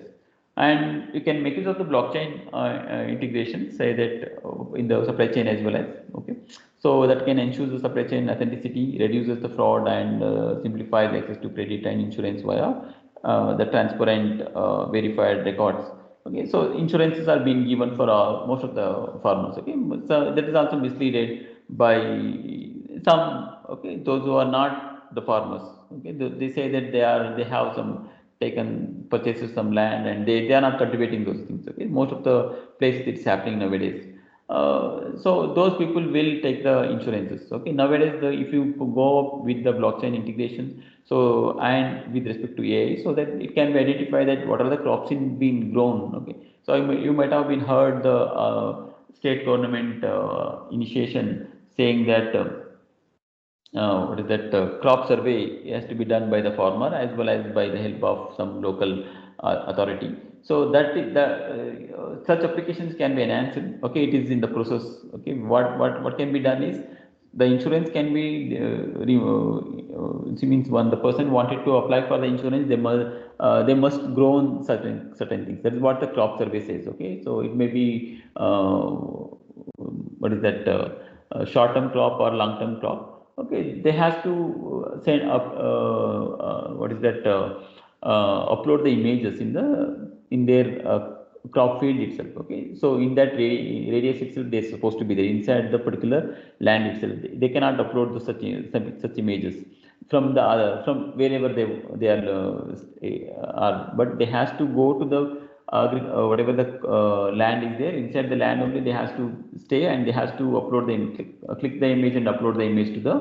And you can make use of the blockchain integration, say that in the supply chain as well as, okay, so that can ensure the supply chain authenticity, reduces the fraud, and simplifies access to credit and insurance via the transparent verified records. Okay, so insurances are being given for most of the farmers. Okay, so that is also misleaded by some. Okay, those who are not the farmers. Okay, they say that they have some taken purchases some land, and they are not cultivating those things. Okay, most of the places it's happening nowadays. So those people will take the insurances. Okay, nowadays if you go with the blockchain integration, so and with respect to AI, so that it can be identify that what are the crops in being grown. Okay, so you might have been heard the state government initiation saying that. What is that crop survey has to be done by the farmer as well as by the help of some local authority. So that is the such applications can be enhanced. Okay, it is in the process. Okay, what can be done is the insurance can be it means when the person wanted to apply for the insurance, they must grow certain things. That is what the crop survey says. Okay, so it may be what is that short term crop or long term crop. Okay, they have to send up what is that upload the images in their crop field itself. Okay, so in that radius itself they're supposed to be there inside the particular land itself. They cannot upload such images from the other, from wherever they are, but they has to go to the whatever the land is there. Inside the land only they has to stay, and they has to upload click the image and upload the image to the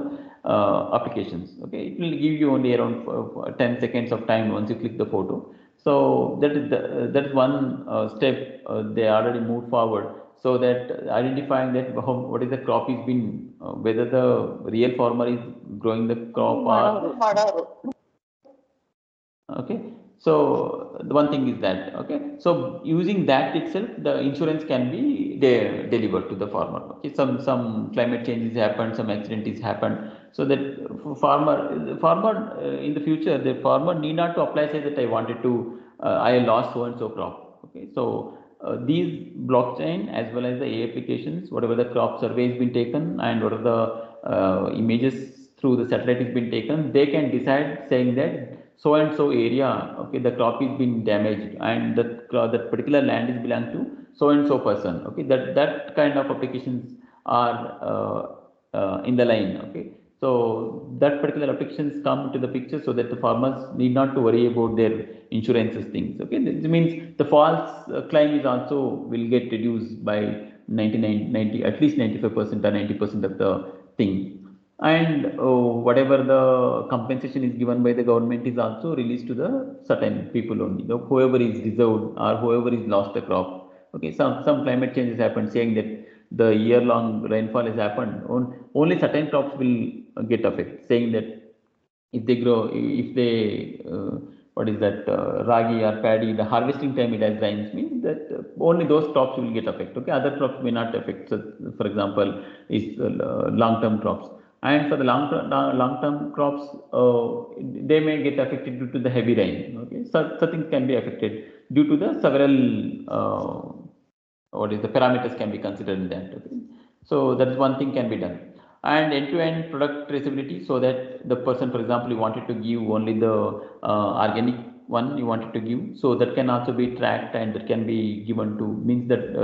applications. Okay, it will give you only around 10 seconds of time once you click the photo. So that's one step they already moved forward, so that identifying that what is the crop is been, whether the real farmer is growing the crop or okay. So the one thing is that, okay, so using that itself the insurance can be delivered to the farmer. Okay, some climate changes happen, some accident is happened, so that farmer in the future the farmer need not to apply, say that I wanted to I lost so and so crop. Okay, so these blockchain as well as the AI applications, whatever the crop survey has been taken and whatever the images through the satellite has been taken, they can decide saying that so and so area, okay, the crop is being damaged, and that particular land is belong to so and so person. Okay, that kind of applications are in the line. Okay, so that particular applications come to the picture, so that the farmers need not to worry about their insurances things. Okay, this means the false claim is also will get reduced by 99 90, at least 95% or 90% of the thing. And whatever the compensation is given by the government is also released to the certain people only, whoever is reserved or whoever is lost a crop. Okay, some climate changes happen, saying that the year long rainfall has happened, only certain crops will get affected, saying that if they grow, if they what is that ragi or paddy, the harvesting time it has rains, means that only those crops will get affected. Okay, other crops may not affect. So for example is long term crops, and for the long term crops they may get affected due to the heavy rain. Okay, so things can be affected due to the several what is the parameters can be considered in that. Okay, so that is one thing can be done. And end-to-end product traceability, so that the person, for example, you wanted to give only the organic one you wanted to give, so that can also be tracked, and that can be given to, means that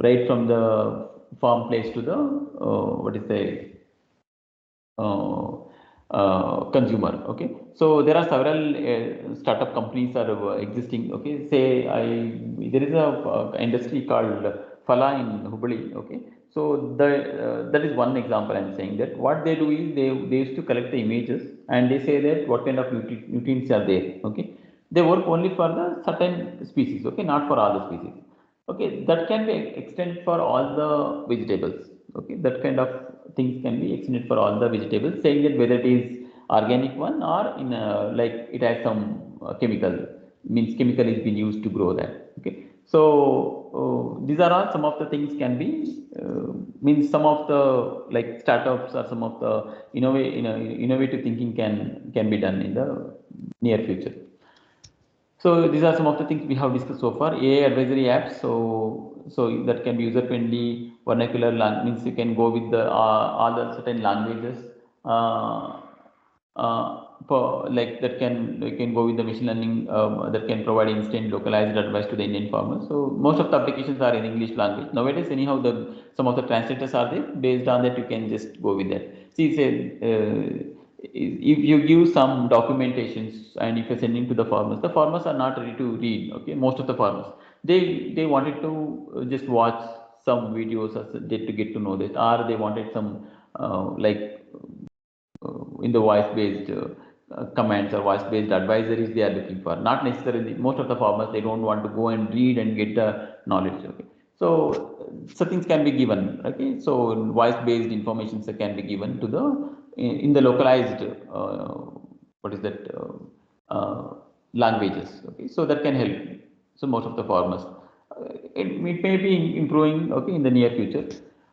right from the farm place to the what is the uh, consumer. Okay, so there are several startup companies are existing. Okay, say there is a industry called Fala in Hubli. Okay, so that is one example. I'm saying that what they do is they used to collect the images, and they say that what kind of nutrients are there. Okay, they work only for the certain species. Okay, not for all the species. Okay, that can be extended for all the vegetables. Okay, that kind of things can be extended for all the vegetables, saying that whether it is organic one or in like it has some chemical, means chemical is being used to grow that. Okay, so these are all some of the things can be means some of the like startups or some of the innovative thinking can be done in the near future. So these are some of the things we have discussed so far. AI advisory apps, so that can be user friendly, vernacular means you can go with the all the certain languages. Uh, like that can you can go with the machine learning that can provide instant localized advice to the Indian farmers. So most of the applications are in English language nowadays. Anyhow, the some of the translators are there. Based on that, you can just go with that. See, say. If you give some documentations and if you're sending to the farmers are not ready to read. Okay, most of the farmers they wanted to just watch some videos or to get to know that, or they wanted some like in the voice based commands or voice based advisories they are looking for. Not necessarily most of the farmers they don't want to go and read and get the knowledge. Okay, so things can be given. Okay, so voice based information can be given to the in the localized what is that languages. Okay, so that can help. So most of the farmers it may be improving. Okay, in the near future.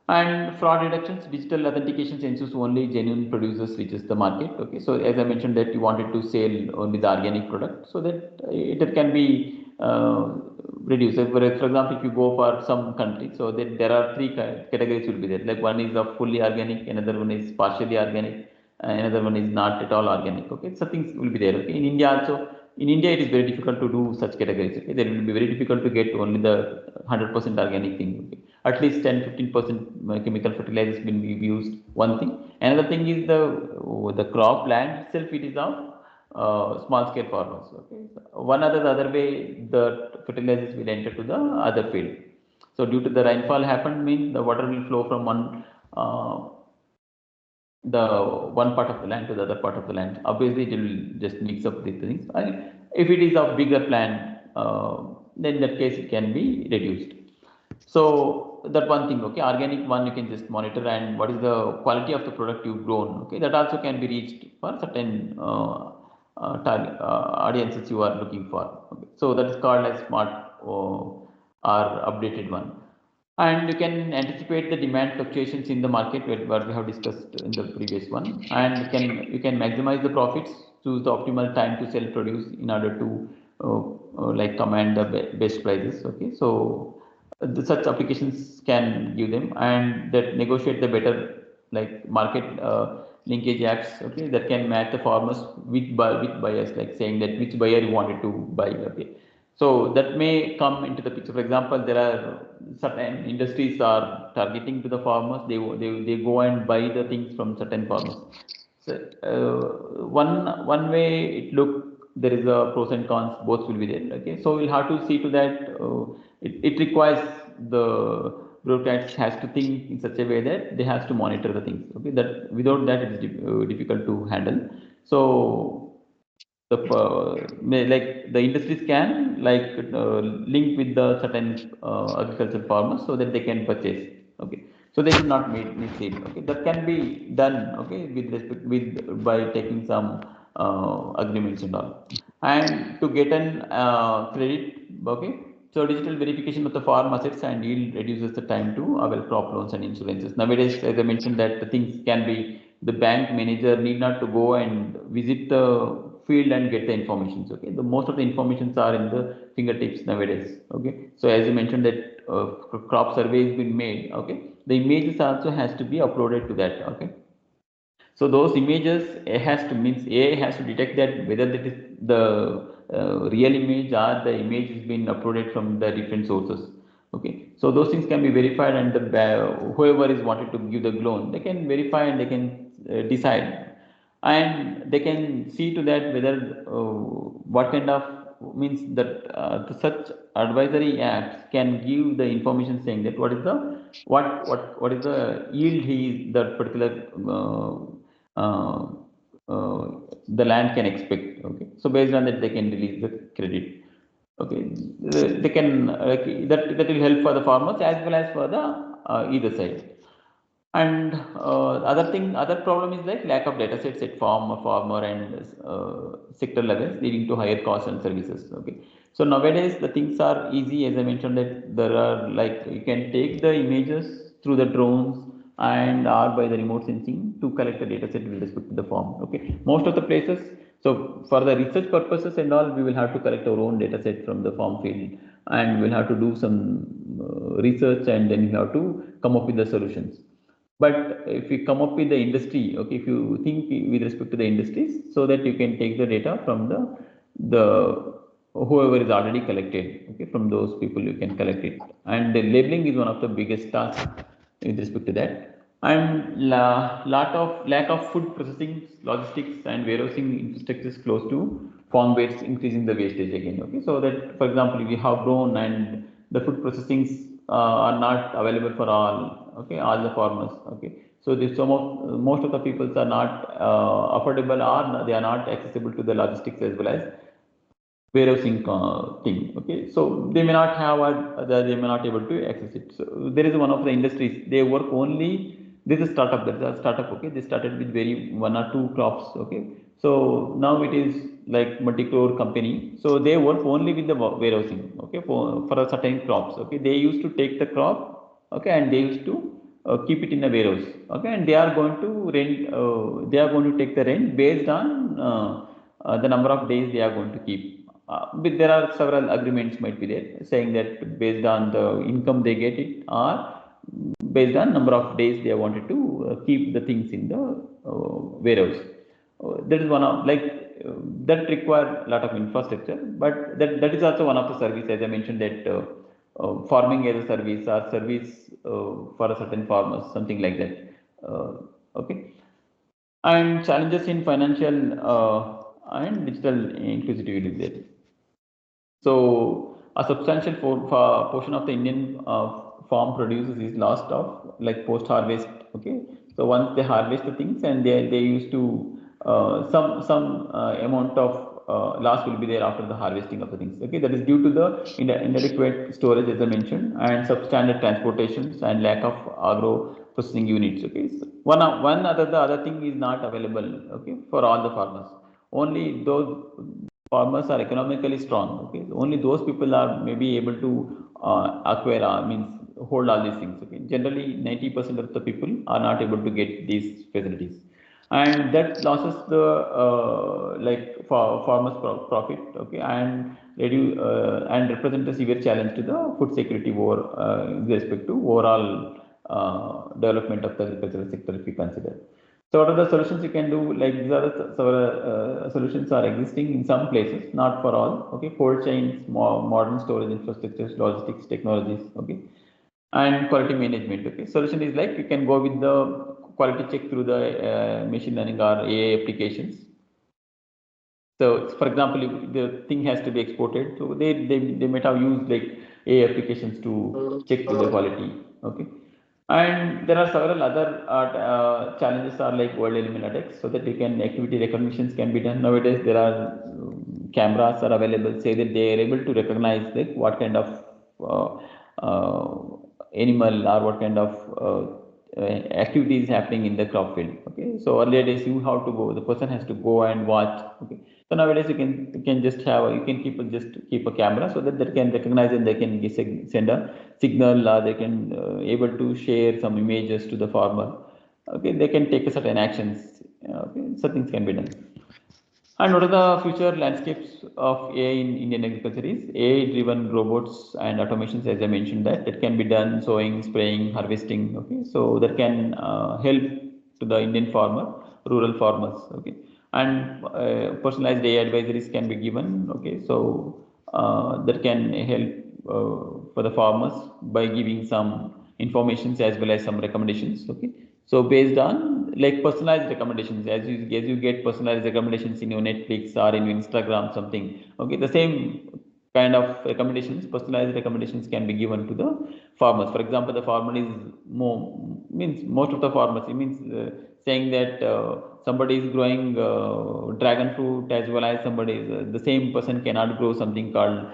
And fraud reductions, digital authentication ensures only genuine producers reaches the market. Okay, so as I mentioned that you wanted to sell only the organic product, so that it can be reduced. So for example, if you go for some country, so that there are three categories will be there. Like one is of fully organic, another one is partially organic, another one is not at all organic. Okay, so things will be there. Okay, in India also. In India, it is very difficult to do such categories. Okay, there will be very difficult to get only the 100% organic thing. Okay, at least 10-15% chemical fertilizers will be used. One thing. Another thing is the crop land itself. It is of small scale farmers. Okay, so one other way the fertilizers will enter to the other field. So due to the rainfall happened means the water will flow from uh, the one part of the land to the other part of the land. Obviously, it will just mix up the things. And if it is of bigger plant, then in that case it can be reduced. So that one thing, okay, organic one you can just monitor, and what is the quality of the product you've grown, okay, that also can be reached for certain target audiences you are looking for. Okay. So that is called as smart or updated one. And you can anticipate the demand fluctuations in the market, what we have discussed in the previous one, and you can maximize the profits, choose the optimal time to sell produce in order to like command the best prices. Okay, so such applications can give them, and that negotiate the better like market linkage apps. Okay, that can match the farmers with buyers, like saying that which buyer you wanted to buy. Okay, so that may come into the picture. For example, there are certain industries are targeting to the farmers. They go and buy the things from certain farmers. So one way it look, there is a pros and cons. Both will be there. Okay, so we'll have to see to that. It requires the bureaucrats has to think in such a way that they has to monitor the things. Okay, that without that it is difficult to handle. So the like the industries can like link with the certain agricultural farmers so that they can purchase. Okay, so they should not mislead. Okay, that can be done. Okay, with respect with by taking some agreements and all, and to get an credit. Okay, so digital verification of the farm assets and yield reduces the time to avail crop loans and insurances. Nowadays, as I mentioned, that the things can be the bank manager need not to go and visit the field and get the information. Okay, the most of the informations are in the fingertips nowadays. Okay, so as you mentioned that crop survey has been made. Okay, the images also has to be uploaded to that. Okay, so those images AI has to detect that whether that is the real image or the image has been uploaded from the different sources. Okay, so those things can be verified, and whoever is wanted to give the loan, they can verify and they can decide, and they can see to that whether what kind of means that such advisory apps can give the information saying that what is the yield that particular uh, uh, the land can expect. Okay, so based on that they can release the credit. Okay, they can that will help for the farmers as well as for the either side. And other problem is like lack of data sets at farmer and sector levels, leading to higher costs and services. Okay, So nowadays the things are easy, as I mentioned that there are like you can take the images through the drones and or by the remote sensing to collect the data set with respect to the farm. Okay, most of the places. So for the research purposes and all, we will have to collect our own data set from the farm field, and we'll have to do some research, and then we have to come up with the solutions. But if you come up with the industry, okay, if you think with respect to the industries, so that you can take the data from the whoever is already collected, okay, from those people you can collect it. And the labeling is one of the biggest tasks with respect to that. And lack of food processing, logistics, and warehousing infrastructures close to farm beds, increasing the wastage again. Okay, so that for example, if you have grown and the food processings are not available for all, okay, all the farmers. Okay, so this some of most of the peoples are not affordable, or they are not accessible to the logistics as well as warehousing thing. Okay, so they may not have they may not able to access it. So there is one of the industries, they work only, this is startup, that's a startup. Okay, they started with very one or two crops. Okay, so now it is like multi-crore company, so they work only with the warehousing. Okay, for a certain crops. Okay, they used to take the crop. Okay, and they used to keep it in a warehouse. Okay, and they are going to rent, they are going to take the rent based on the number of days they are going to keep. But there are several agreements might be there saying that based on the income they get it, or based on number of days they wanted to keep the things in the warehouse. That is one of like that require a lot of infrastructure, but that is also one of the service, as I mentioned that farming as a service, or service for a certain farmers, something like that. Okay, and challenges in financial and digital inclusivity there. So a substantial portion of the Indian farm produces is lost of like post harvest. Okay, so once they harvest the things, and they used to some amount of loss will be there after the harvesting of the things. Okay, that is due to the inadequate storage, as I mentioned, and substandard transportations and lack of agro processing units. Okay, so one other the other thing is not available. Okay, for all the farmers, only those farmers are economically strong. Okay, only those people are maybe able to acquire, means hold all these things. Okay, generally 90% of the people are not able to get these facilities, and that losses the like for farmers profit. Okay, and reduce and represent a severe challenge to the food security over with respect to overall development of the agricultural sector, if you consider. So what are the solutions you can do? Like these are the solutions are existing in some places, not for all. Okay, cold chains, modern storage infrastructures, logistics technologies. Okay, and quality management. Okay, solution is like you can go with the quality check through the machine learning or AI applications. So, for example, if the thing has to be exported, so they might have used like AI applications to check with the quality. Okay, and there are several other challenges are like world element attacks, so that you can activity recognitions can be done nowadays. There are cameras are available, say that they are able to recognize like what kind of animal or what kind of activity is happening in the crop field. Okay, so earlier days you have to go, the person has to go and watch. Okay, so nowadays you can just have you can keep a camera, so that they can recognize and they can send a signal, or they can able to share some images to the farmer. Okay, they can take a certain actions. Okay, so things can be done. And what are the future landscapes of AI in Indian agriculture is AI-driven robots and automations, as I mentioned that can be done sowing, spraying, harvesting. Okay, so that can help to the Indian farmer, rural farmers. Okay, and personalized AI advisories can be given. Okay, so that can help for the farmers by giving some informations as well as some recommendations. Okay, so based on like personalized recommendations, as you get personalized recommendations in your Netflix or in your Instagram something. Okay, the same kind of recommendations, personalized recommendations can be given to the farmers. For example, the farmer is more means most of the farmers, it means saying that somebody is growing dragon fruit, as well as somebody is, the same person cannot grow something called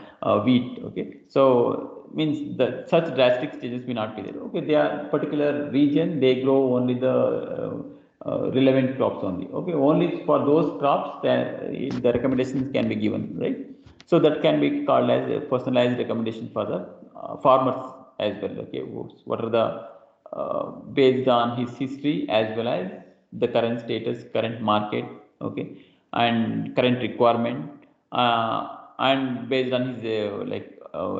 wheat. Okay, so means that such drastic stages may not be there. Okay, they are particular region, they grow only the relevant crops only. Okay, only for those crops that the recommendations can be given, right? So that can be called as a personalized recommendation for the farmers as well. Okay, what are the based on his history as well as the current status, current market, okay, and current requirement, and based on his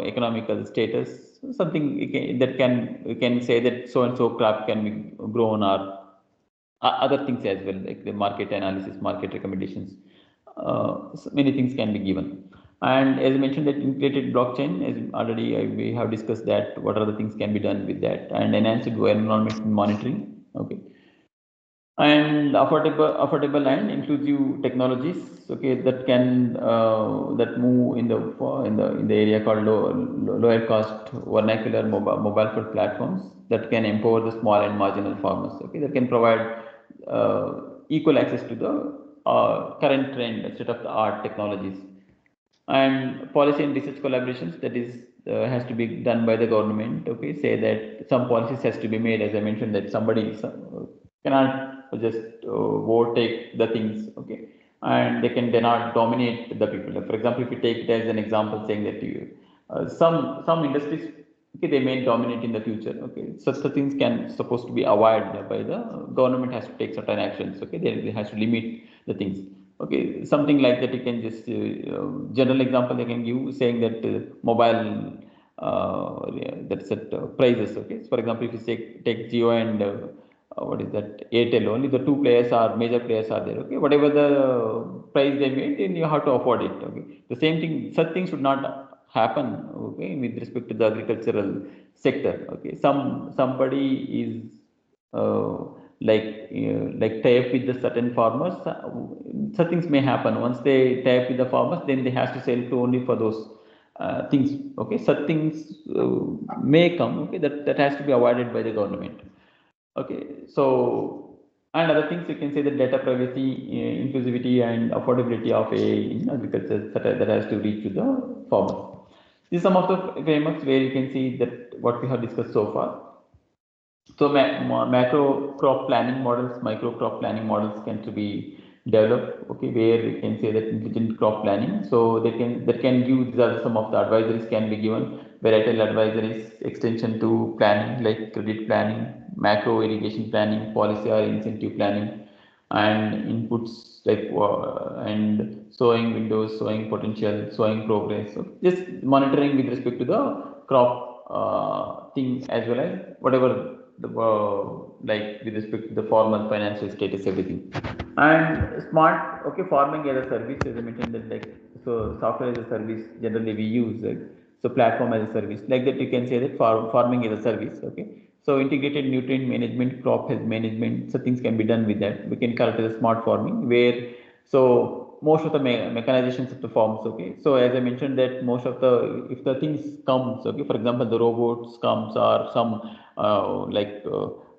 economical status, something you can say that so and so crop can be grown, or other things as well, like the market analysis, market recommendations. So many things can be given. And as I mentioned, that integrated blockchain, as already we have discussed that what other things can be done with that, and enhanced environment monitoring. Okay, and affordable and inclusive technologies, okay, that can that move in the area called lower cost vernacular mobile first platforms that can empower the small and marginal farmers, okay, that can provide equal access to the current trend state of the art technologies. And policy and research collaborations, that is has to be done by the government, okay, say that some policies has to be made, as I mentioned, that somebody cannot just overtake the things, okay, and they cannot dominate the people. For example, if you take it as an example, saying that you some industries, okay, they may dominate in the future, okay, such the things can supposed to be avoided by the government, has to take certain actions, okay, they has to limit the things. Okay, something like that. You can just general example they can give, saying that mobile that's at prices. Okay, so for example, if you say take Geo and what is that, ATAL, only the two players are major players are there. Okay, whatever the price they made, then you have to afford it. Okay, the same thing. Such things should not happen. Okay, with respect to the agricultural sector. Okay, somebody is uh, like tie up with the certain farmers, such things may happen. Once they tie up with the farmers, then they have to sell to only for those things, okay, such things may come, okay, that has to be avoided by the government. Okay, so and other things, you can say that data privacy, inclusivity and affordability of a in agriculture, that has to reach to the farmers. These are some of the frameworks where you can see that what we have discussed so far. So macro crop planning models, micro crop planning models can to be developed. Okay, where we can say that intelligent crop planning. So they can that can give, these are some of the advisories can be given. Varietal advisories, extension to planning like credit planning, macro irrigation planning, policy or incentive planning, and inputs like and sowing windows, sowing potential, sowing progress. So just monitoring with respect to the crop thing, as well as whatever the like with respect to the formal financial status, everything. And smart, okay, farming as a service, as I mentioned that, like, so software as a service generally we use, like, so platform as a service, like that you can say that farming as a service, okay. So integrated nutrient management, crop health management, so things can be done with that. We can call it as a smart farming, where so most of the mechanizations of the farms, okay. So as I mentioned that most of the, if the things comes, okay, for example the robots comes, or some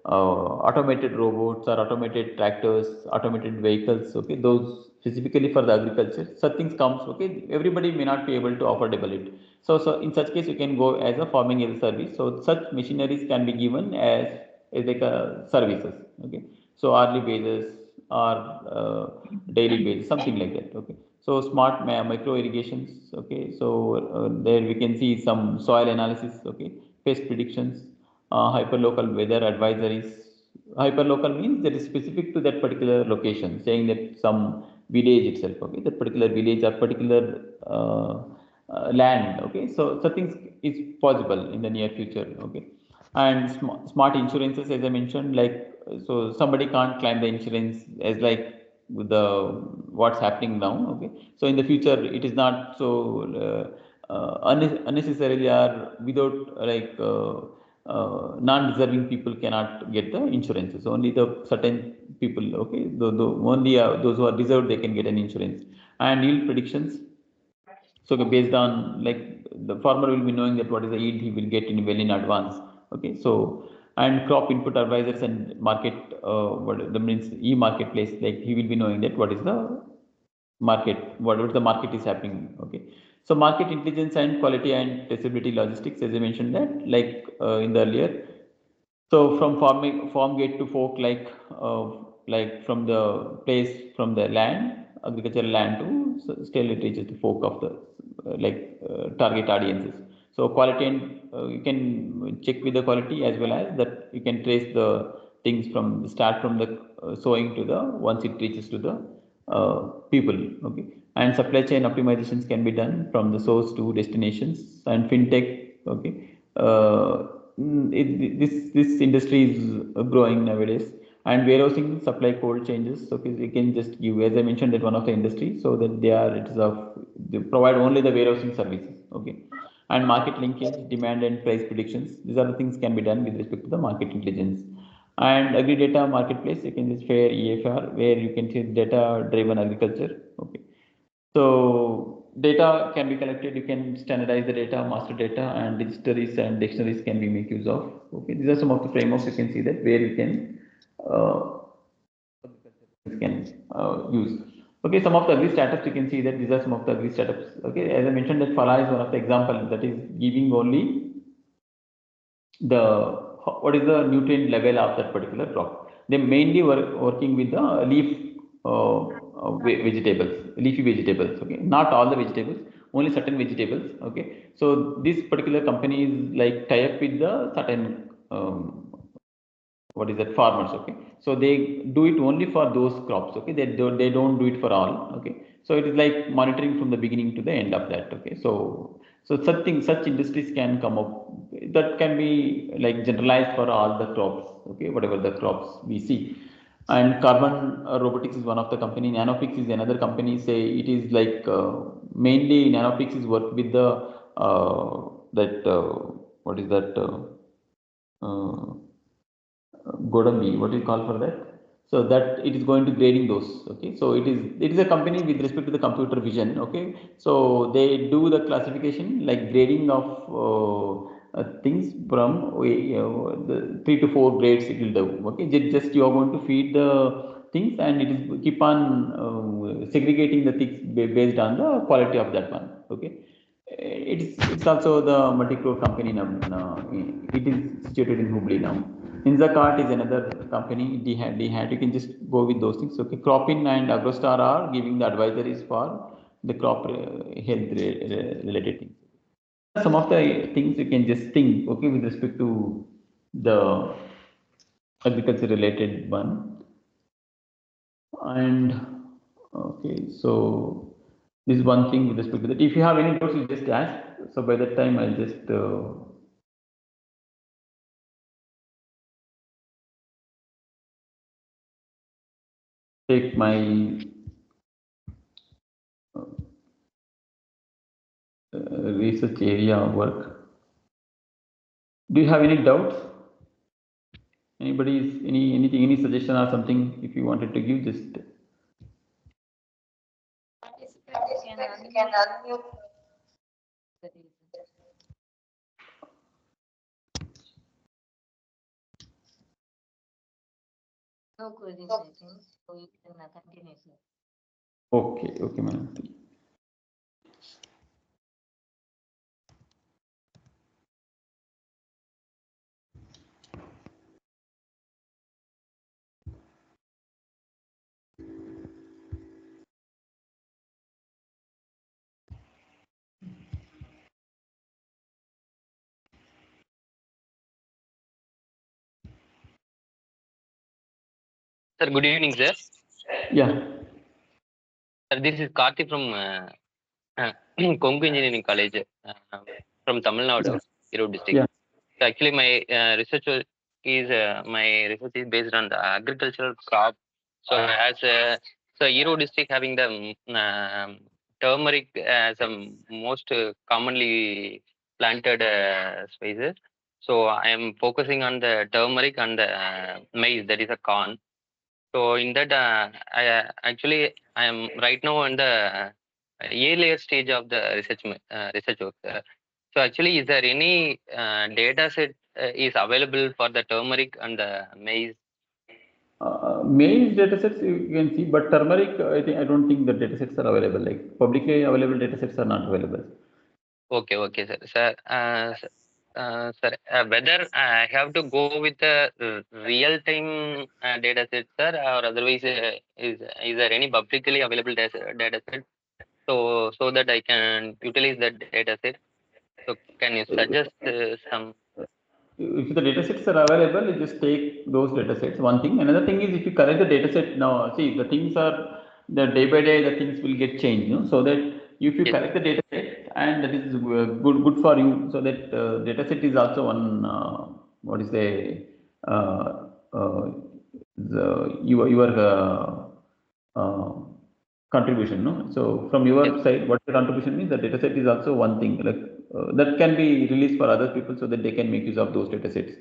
automated robots or automated tractors, automated vehicles, okay, those specifically for the agriculture, such things comes, okay, everybody may not be able to affordable it. So in such case you can go as a farming as a service. So such machineries can be given as like a services, okay. So hourly basis or daily basis, something like that, okay. So smart micro irrigations, okay. So there we can see some soil analysis, okay, pest predictions, hyperlocal weather advisories. Hyperlocal means that is specific to that particular location, saying that some village itself, okay, that particular village or particular land, okay. So things is possible in the near future, okay. And smart insurances, as I mentioned, like, so somebody can't claim the insurance as like the what's happening now, okay. So in the future it is not so unnecessarily or without non-deserving people cannot get the insurances. Only the certain people, okay, only those who are deserved, they can get an insurance. And yield predictions, so based on, like, the farmer will be knowing that what is the yield he will get in well in advance, okay. So and crop input advisors and market, what the means e-marketplace, like he will be knowing that what is the market, what the market is happening, okay. So market intelligence and quality and traceability logistics, as I mentioned that, like in the earlier. So from farm gate to fork, like from the place, from the land, agricultural land to still it reaches the fork of the target audiences. So quality, and you can check with the quality, as well as that you can trace the things from the start, from the sowing to the once it reaches to the people. Okay, and supply chain optimizations can be done from the source to destinations, and fintech. Okay, this industry is growing nowadays, and warehousing supply cold changes. Okay, we can just give, as I mentioned, that one of the industry, so that they provide only the warehousing services. Okay, and market linkage, demand and price predictions. These are the things can be done with respect to the market intelligence. And agri data marketplace, you can just share EFR, where you can see data driven agriculture. Okay, so data can be collected, you can standardize the data, master data, and dictionaries and dictionaries can be make use of. Okay, these are some of the frameworks you can see that where you can use. Okay, some of the agri startups you can see that these are some of the agri startups. Okay, as I mentioned that Fala is one of the example that is giving only the what is the nutrient level of that particular crop. They mainly working with the vegetables, leafy vegetables. Okay, not all the vegetables, only certain vegetables. Okay, so this particular company is like tie up with the certain what is that, farmers. Okay, so they do it only for those crops. Okay, they don't do it for all. Okay, so it is like monitoring from the beginning to the end of that. Okay, so such industries can come up, that can be like generalized for all the crops. Okay, whatever the crops we see. And carbon robotics is one of the company. Nanopix is another company. Say it is like mainly Nanopix is work with the that what is that Godambi, what do you call for that? So that it is going to grading those. Okay, so it is a company with respect to the computer vision. Okay, so they do the classification like grading of things from the 3 to 4 grades it will do. Okay, just you are going to feed the things, and it is keep on segregating the things based on the quality of that one. Okay, it's also the multi-crore company now. It is situated in Hubli now. Inzakart is another company. D-Hat. You can just go with those things. Okay, Cropin and Agrostar are giving the advisories for the crop health related things. Some of the things you can just think. Okay, with respect to the agriculture related one. And okay, so this is one thing with respect to that. If you have any doubts, you just ask. So by that time, I'll just take my research area work. Do you have any doubts? Anybody's anything, any suggestion or something? If you wanted to give, just. Participants can unmute. No queries, I think. So you can continue, sir. Okay, madam. Sir, good evening, sir. Yeah. Sir, this is Karthi from Kongu Engineering College from Tamil Nadu, Erode district. Yeah. So actually, my research is based on the agricultural crop. So as so Erode district having the turmeric as a most commonly planted species. So I am focusing on the turmeric and the maize, that is a corn. So in that, I am right now in the earlier stage of the research work. So actually, is there any data set is available for the turmeric and the maize? Maize datasets you can see, but turmeric, I don't think the datasets are available. Like publicly available datasets are not available. Okay, sir. Sir, whether I have to go with the real-time data set, sir, or otherwise is there any publicly available data set? so that I can utilize that data set. So can you suggest some? If the data sets are available, you just take those data sets. One thing. Another thing is if you collect the data set now, see the things are the day by day the things will get changed. So that if you Yes, collect the data set and that is good for you, so that data set is also one what is uh, uh, the your uh, contribution, no? So from your yes, side, what the contribution means, the data set is also one thing, like that can be released for other people so that they can make use of those data sets.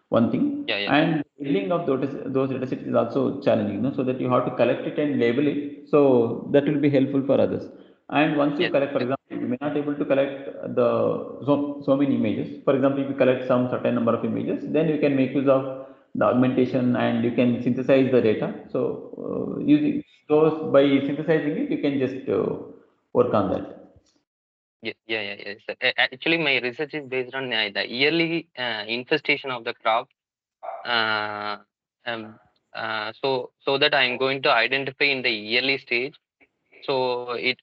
One thing, yeah, yeah, and building of those data sets is also challenging, no? So that you have to collect it and label it, so that will be helpful for others. And once you yes, collect, for yes, example, you may not able to collect so many images. For example, if you collect some certain number of images, then you can make use of the augmentation and you can synthesize the data. So using those by synthesizing it, you can just work on that. yeah, yeah, yeah, yes. Actually, my research is based on the yearly infestation of the crop. Uh, um, so that I'm going to identify in the yearly stage. So it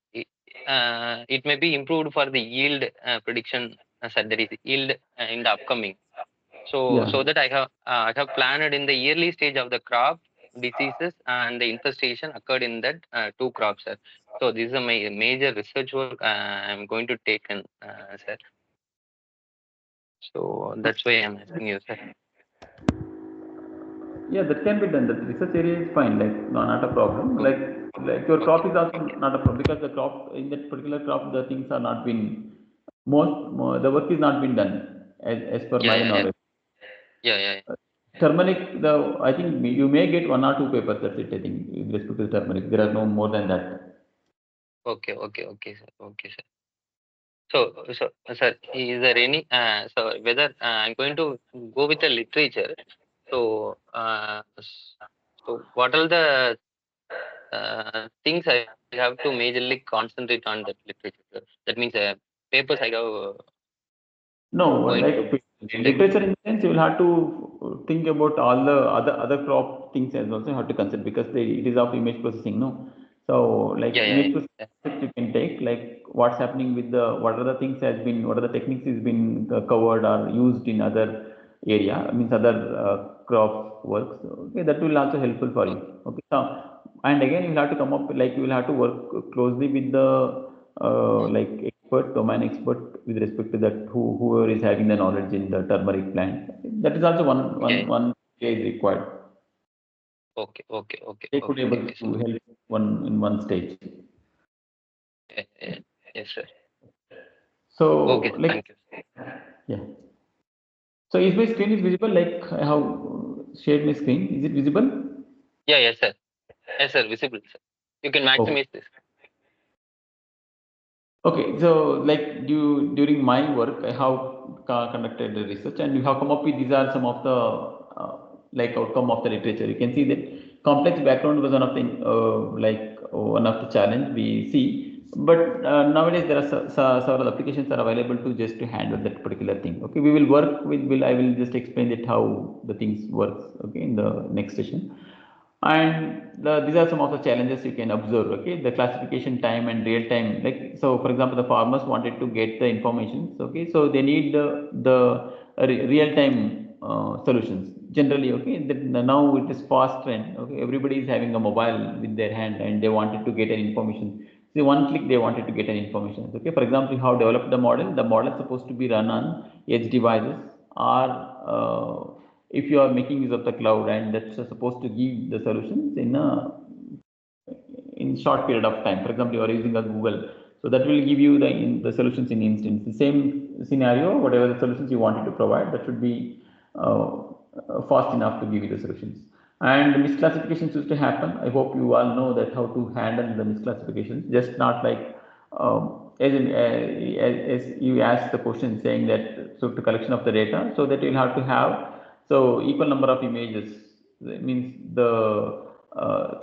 may be improved for the yield prediction. That is yield in the upcoming. Yeah. So that I have planned in the yearly stage of the crop diseases and the infestation occurred in that two crops, sir. So this is a major research work I'm going to take in, sir. So that's why I'm asking you, sir. Yeah, that can be done. That research area is fine, like no, not a problem. Okay, Like your crop okay, is also not a problem because the crop in that particular crop the things are not been the work is not been done as per yeah, my yeah, yeah, knowledge. yeah, yeah, yeah. Turmeric, I think you may get one or two papers. That's it. I think with respect to turmeric, there are no more than that. Okay, okay, okay, sir. Okay, sir. So, sir, is there any so whether I'm going to go with the literature? So, so what are the things I have to majorly concentrate on that literature, sir? That means papers I have No, going to like take. literature in the sense you will have to think about all the other crop things as also you have to consider because it is of image processing, no. So like Yeah, yeah, image yeah. processing you can take like what's happening with the what are the things has been what are the techniques is been covered or used in other area means other crop works. Okay, that will also helpful for you. Okay, so and again you will have to come up like you will have to work closely with the like expert, domain expert with respect to that whoever is having the knowledge in the turmeric plant. That is also Yeah. one area is required. Okay, okay, okay, They could okay, able okay, sir. to help one in one stage. Yeah, yeah. Yes, sir. Okay, So sir. like Thank you. yeah. So is my screen is visible? Like I have shared my screen. Is it visible? Yeah, yes, sir. Yes, sir. Visible, sir. You can Okay. maximize this. Okay, so like during my work, I have conducted the research, and you have come up with these are some of the like outcome of the literature. You can see that complex background was one of the one of the challenge we see, but nowadays there are several applications are available to just to handle that particular thing. Okay, we will work with. Will I will just explain it how the things works. Okay, in the next session. And these are some of the challenges you can observe. Okay, the classification time and real time, like so for example the farmers wanted to get the information. Okay, so they need the real time solutions generally. Okay, that now it is fast trend. Okay, everybody is having a mobile with their hand and they wanted to get an information. See, one click they wanted to get an information. Okay, for example, how developed the model is supposed to be run on edge devices or if you are making use of the cloud and that's supposed to give the solutions in short period of time. For example, you are using a Google, so that will give you the solutions in instance. The same scenario, whatever the solutions you wanted to provide, that should be fast enough to give you the solutions. And misclassifications used to happen. I hope you all know that how to handle the misclassifications. Just not like as you asked the question saying that so to collection of the data, so that you'll have to have so equal number of images. That means the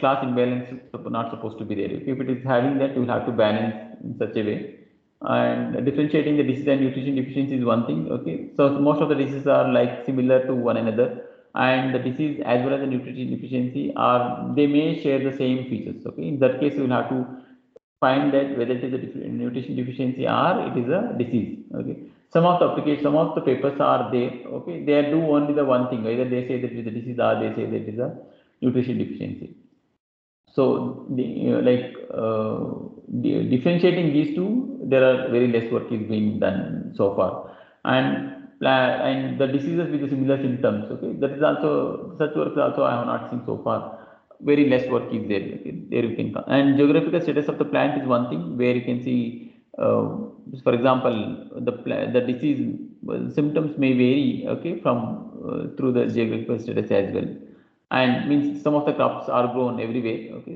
class imbalance is not supposed to be there. If it is having that, you will have to balance in such a way. And differentiating the disease and nutrition deficiency is one thing. Okay, so most of the diseases are like similar to one another, and the disease as well as the nutrition deficiency are they may share the same features. Okay, in that case, you will have to find that whether it is a nutrition deficiency or it is a disease. Okay, some of the applications, some of the papers are there. Okay, they do only the one thing, either they say that it is a disease or they say that it is a nutrition deficiency. So differentiating these two, there are very less work is being done so far, and the diseases with the similar symptoms. Okay, that is also such work also I have not seen so far. Very less work is there. Okay, there you can and geographical status of the plant is one thing where you can see. For example, the disease symptoms may vary. Okay, from through the geographical status as well, and means some of the crops are grown everywhere. Okay,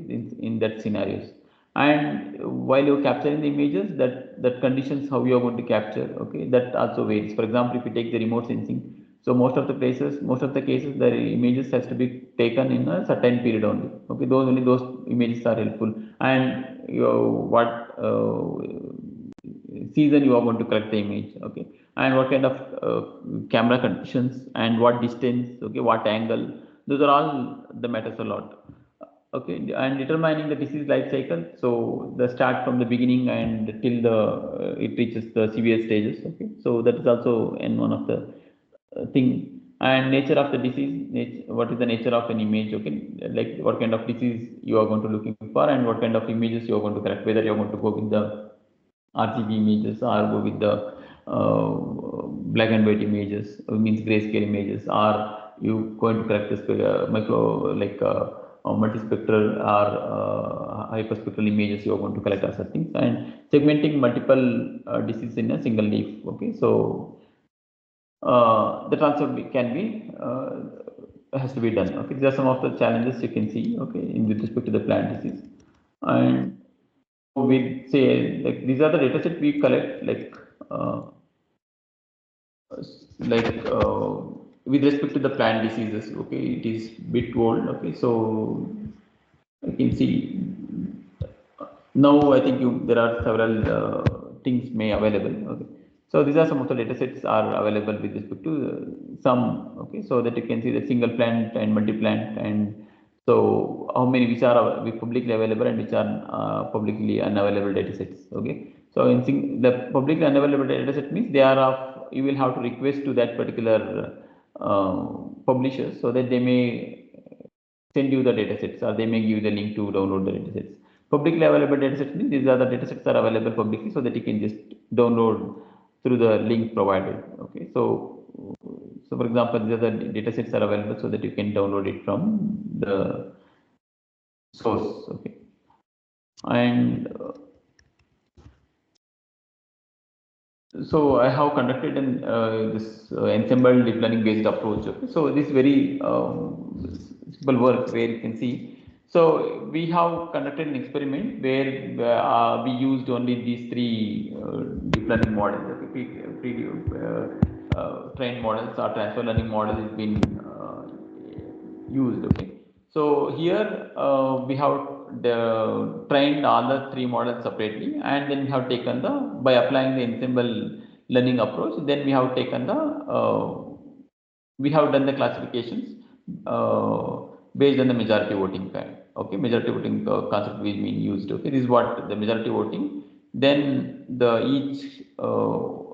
in that scenarios, and while you're capturing the images, that conditions how you are going to capture. Okay, that also varies. For example, if you take the remote sensing, so most of the places, most of the cases, the images has to be taken in a certain period only. Okay, those images are helpful, and what season you are going to collect the image. Okay, and what kind of camera conditions and what distance. Okay, what angle, those are all the matters a lot. Okay, and determining the disease life cycle, so the start from the beginning and till the it reaches the severe stages. Okay, so that is also in one of the thing. And nature of the disease, what is the nature of an image. Okay, like what kind of disease you are going to looking for and what kind of images you are going to collect, whether you are going to go with the RGB images or go with the black and white images, means grayscale images, or you going to collect this micro multispectral or hyperspectral images you are going to collect as things, and segmenting multiple diseases in a single leaf. Okay, so that also can be has to be done. Okay, these are some of the challenges you can see. Okay, in with respect to the plant disease, and we say like these are the data set we collect uh, like with respect to the plant diseases. Okay, it is bit old. Okay, so I can see now. I think there are several things may available. Okay, so these are some of the data sets are available with respect to some. Okay, so that you can see the single plant and multi plant, and so how many which are publicly available and which are publicly unavailable data sets. Okay, so the publicly unavailable data set means they are of, you will have to request to that particular publishers so that they may send you the datasets or they may give you the link to download the datasets. Publicly available datasets means these are the datasets are available publicly so that you can just download through the link provided. Okay, so for example, these are the datasets are available so that you can download it from the source. Okay, and so I have conducted this ensemble deep learning based approach. Okay? So this very simple work where you can see. So we have conducted an experiment where we used only these three deep learning models. Okay? Trained models or transfer learning model has been used. Okay, so here we have trained all the three models separately, and then we have taken the, by applying the ensemble learning approach, then we have taken the we have done the classifications based on the majority voting kind. Okay, majority voting concept is being used. Okay, this is what the majority voting. Then the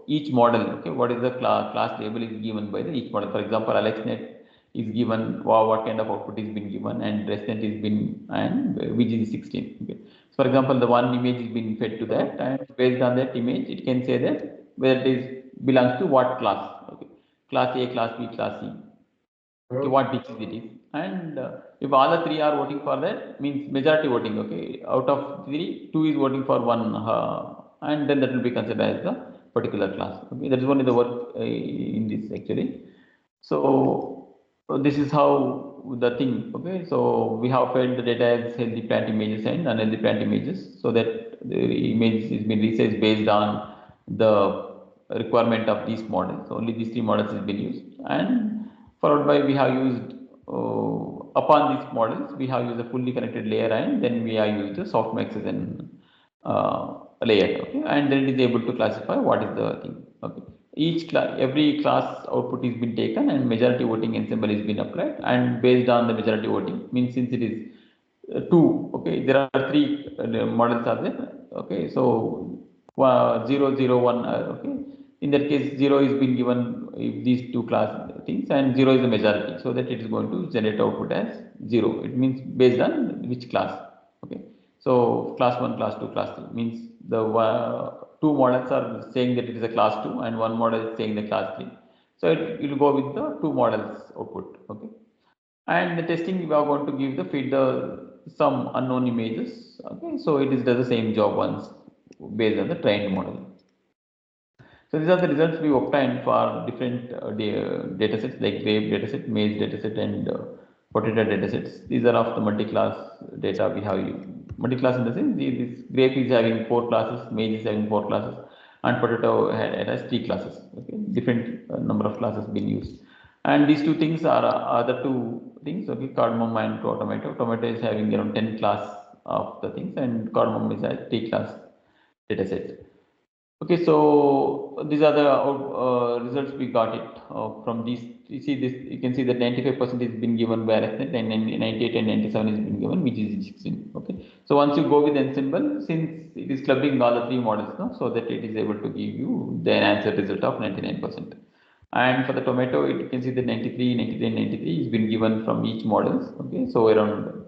each model. Okay, what is the class label is given by the each model. For example, AlexNet is given, wow, what kind of output is been given, and ResNet is been, and VG16. Okay. So for example, the one image is being fed to that, and based on that image, it can say that whether it is belongs to what class. Okay, class A, class B, class C. Okay, what disease it is, and if all the three are voting for that, means majority voting. Okay, out of three, two is voting for one, and then that will be considered as the particular class. Okay, that is only the work in this actually. So this is how the thing. Okay, so we have fed the data as healthy plant images and unhealthy plant images, so that the image is been resized based on the requirement of these models. So only these three models has been used, and followed by we have used upon these models we have used a fully connected layer, and then we have used the softmax as an layer. Okay, and then it is able to classify what is the thing. Okay, each class, every class output is been taken and majority voting ensemble is been applied, and based on the majority voting, means since it is two. Okay, there are three models are there. Okay, so 0, 0, 1. Okay, in that case, 0 is being given if these two class things, and 0 is the majority, so that it is going to generate output as 0. It means based on which class. Okay, so class 1, class 2, class 3 means the two models are saying that it is a class 2, and one model is saying the class 3. So it will go with the two models output. Okay, and the testing we are going to give the feed the some unknown images. Okay, so it is does the same job once based on the trained model. So these are the results we obtained for different data sets like grape dataset, maize dataset, and potato datasets. These are of the multi-class data we have. Multi-class in the sense this grape is having 4 classes, maize is having 4 classes, and potato has 3 classes. Okay, different number of classes being used. And these two things are other two things. Okay, cardamom and tomato. Tomato is having around 10 class of the things, and cardamom is a 3 class dataset. Okay, so these are the results we got it from these. You see this, you can see that 95% is been given by arithmetic, and 98 and 97 is been given, which is 16. Okay, so once you go with ensemble, since it is clubbing all the three models, no, so that it is able to give you the answer result of 99%. And for the tomato, you can see the 93, 93, and 93 is been given from each models. Okay, so around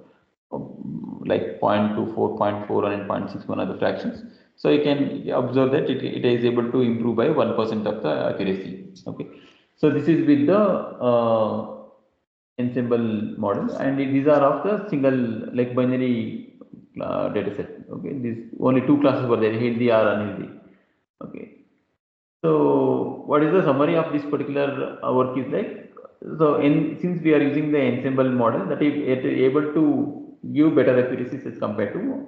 like 0.24, 0.4, and 0.61 other fractions. So you can observe that it is able to improve by 1% of the accuracy. Okay, so this is with the ensemble model, and these are of the single like binary data set. Okay, these only two classes were there, healthy or unhealthy. Okay, so what is the summary of this particular work is like, so since we are using the ensemble model, that is it is able to give better accuracies as compared to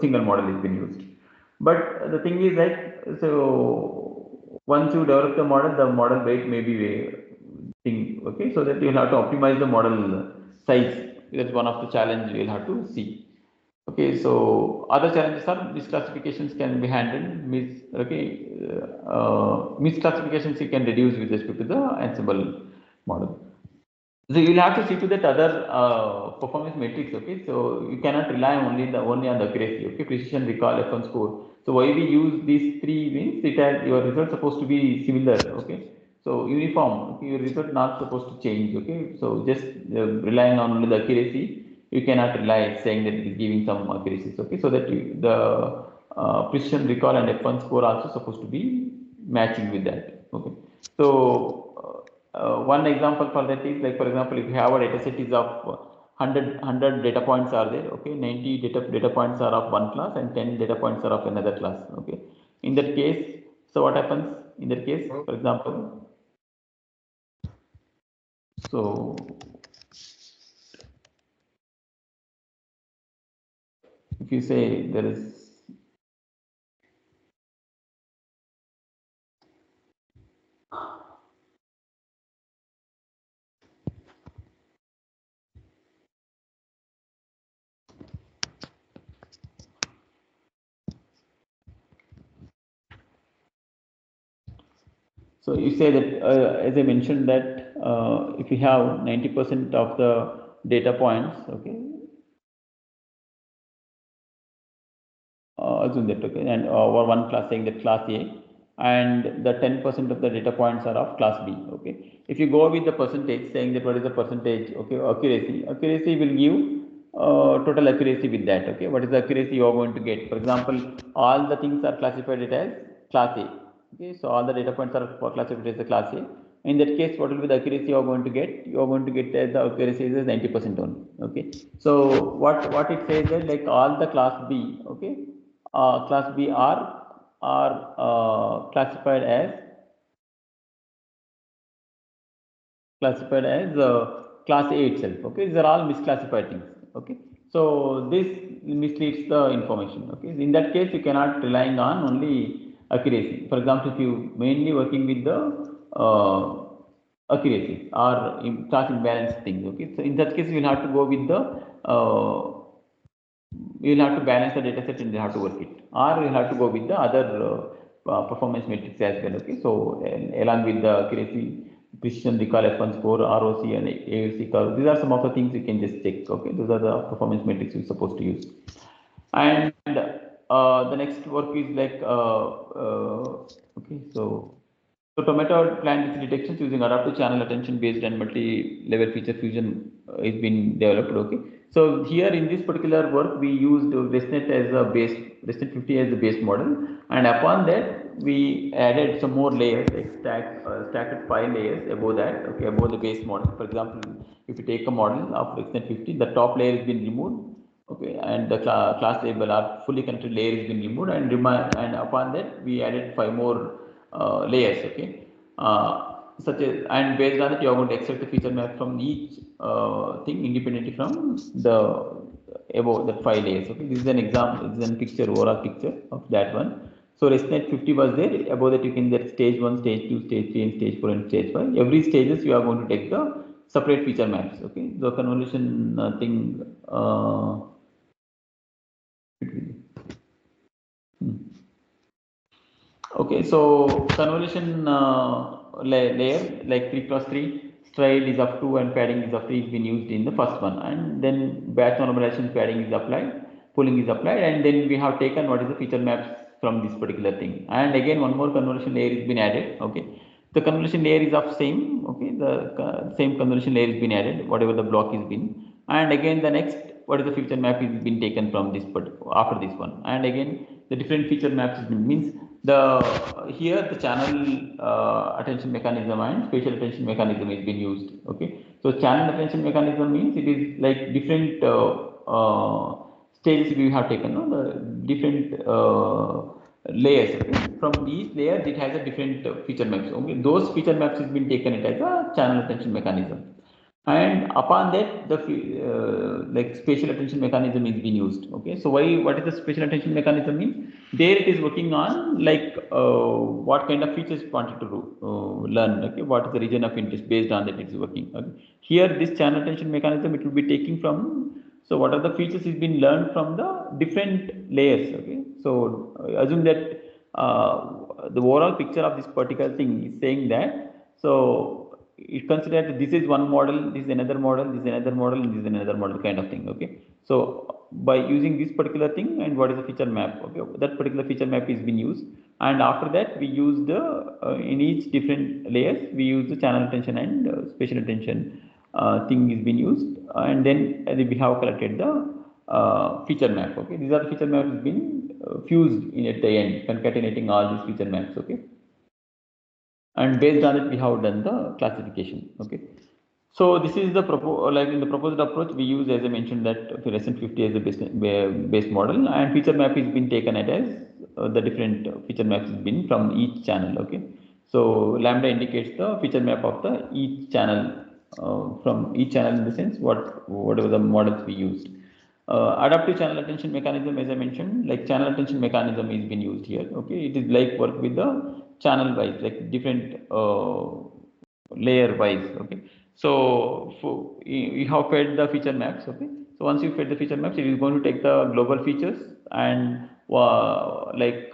single model is being used. But the thing is like, so once you develop the model weight may be thing. Okay, so that you will have to optimize the model size. That's one of the challenge you will have to see. Okay, so other challenges are misclassifications can be handled. Misclassifications you can reduce with respect to the ensemble model. So you will have to see to that other performance metrics. Okay, so you cannot rely only on the accuracy. Okay, precision, recall, F1 score. So why we use these three means it has your result supposed to be similar. Okay, so uniform. Okay, your result not supposed to change. Okay, so just relying on only the accuracy, you cannot rely saying that it is giving some accuracies. Okay, so that the precision, recall, and F1 score also supposed to be matching with that. Okay, so one example for that is like, for example, if you have a data set is of 100 data points are there. Okay, 90 data points are of one class, and 10 data points are of another class. Okay, in that case, so what happens in that case, for example, so if you say there is so you say that as I mentioned that if you have 90% of the data points, okay, assume that, okay, and or one class saying that class A, and the 10% of the data points are of class B. Okay, if you go with the percentage saying that what is the percentage, okay, accuracy will give total accuracy with that. Okay, what is the accuracy you are going to get? For example, all the things are classified it as class A. Okay, so all the data points are classified as a class A. In that case, what will be the accuracy you are going to get? You are going to get the accuracy is 90% only. Okay, so what it says is like all the class B, okay, class B are classified as class A itself. Okay, these are all misclassified things. Okay, so this misleads the information. Okay, in that case, you cannot relying on only accuracy. For example, if you mainly working with the accuracy or class imbalance things. Okay, so in that case, you will have to go with the you will have to balance the data set and you have to work it, or you have to go with the other performance metrics as well. Okay, so along with the accuracy, precision, recall, F1 score, ROC, and AUC curve, these are some of the things you can just check. Okay, those are the performance metrics you're supposed to use. And the next work is like okay, so tomato plant disease detections using adaptive channel attention based and multi-level feature fusion is been developed. Okay, so here in this particular work we used ResNet as a base, ResNet 50 as the base model, and upon that we added some more layers, like stacked 5 layers above that. Okay, above the base model. For example, if you take a model of ResNet 50, the top layer has been removed. Okay, and the class label or fully connected layer has been removed, and upon that we added 5 more layers. Okay, such as, and based on that you are going to extract the feature map from each thing independently from the above that 5 layers. Okay, this is an example, this is a picture, overall picture of that one. So ResNet 50 was there. Above that you can get stage 1, stage 2, stage 3, and stage 4 and stage 5. Every stages you are going to take the separate feature maps. Okay, the convolution thing. Okay, so convolution layer like 3 cross 3, stride is up to and padding is up to is been used in the first one, and then batch normalization padding is applied, pooling is applied, and then we have taken what is the feature maps from this particular thing, and again one more convolution layer is been added. Okay, the convolution layer is of same. Okay, the same convolution layer is been added, whatever the block is been, and again the next what is the feature map is been taken from this after this one, and again the different feature maps is been, means the here the channel attention mechanism and spatial attention mechanism is being used. Okay, so channel attention mechanism means it is like different stages we have taken, no? The different layers. Okay, from each layer it has a different feature maps. Okay, those feature maps has been taken it as a channel attention mechanism, and upon that the like spatial attention mechanism is being used. Okay, so what is the spatial attention mechanism means? There it is working on like what kind of features you wanted to learn. Okay, what is the region of interest, based on that it is working. Okay, here this channel attention mechanism it will be taking from, so what are the features is being learned from the different layers. Okay, so assume that the overall picture of this particular thing is saying that, so it considered that this is one model, this is another model, this is another model, and this is another model kind of thing. Okay, so by using this particular thing, and what is the feature map? Okay, that particular feature map is being used, and after that we use the in each different layers we use the channel attention and spatial attention thing is being used, and then we have collected the feature map. Okay, these are the feature maps being fused in at the end, concatenating all these feature maps. Okay, and based on it we have done the classification. Okay, so this is the like in the proposed approach we use, as I mentioned, that ResNet 50 as a base model, and feature map is been taken as the different feature maps has been from each channel. Okay, so lambda indicates the feature map of the each channel from each channel, in the sense whatever the models we used. Adaptive channel attention mechanism, as I mentioned, like channel attention mechanism is being used here. Okay, it is like work with the channel wise, like different layer wise. Okay, so you have fed the feature maps. Okay, so once you fed the feature maps, it is going to take the global features and like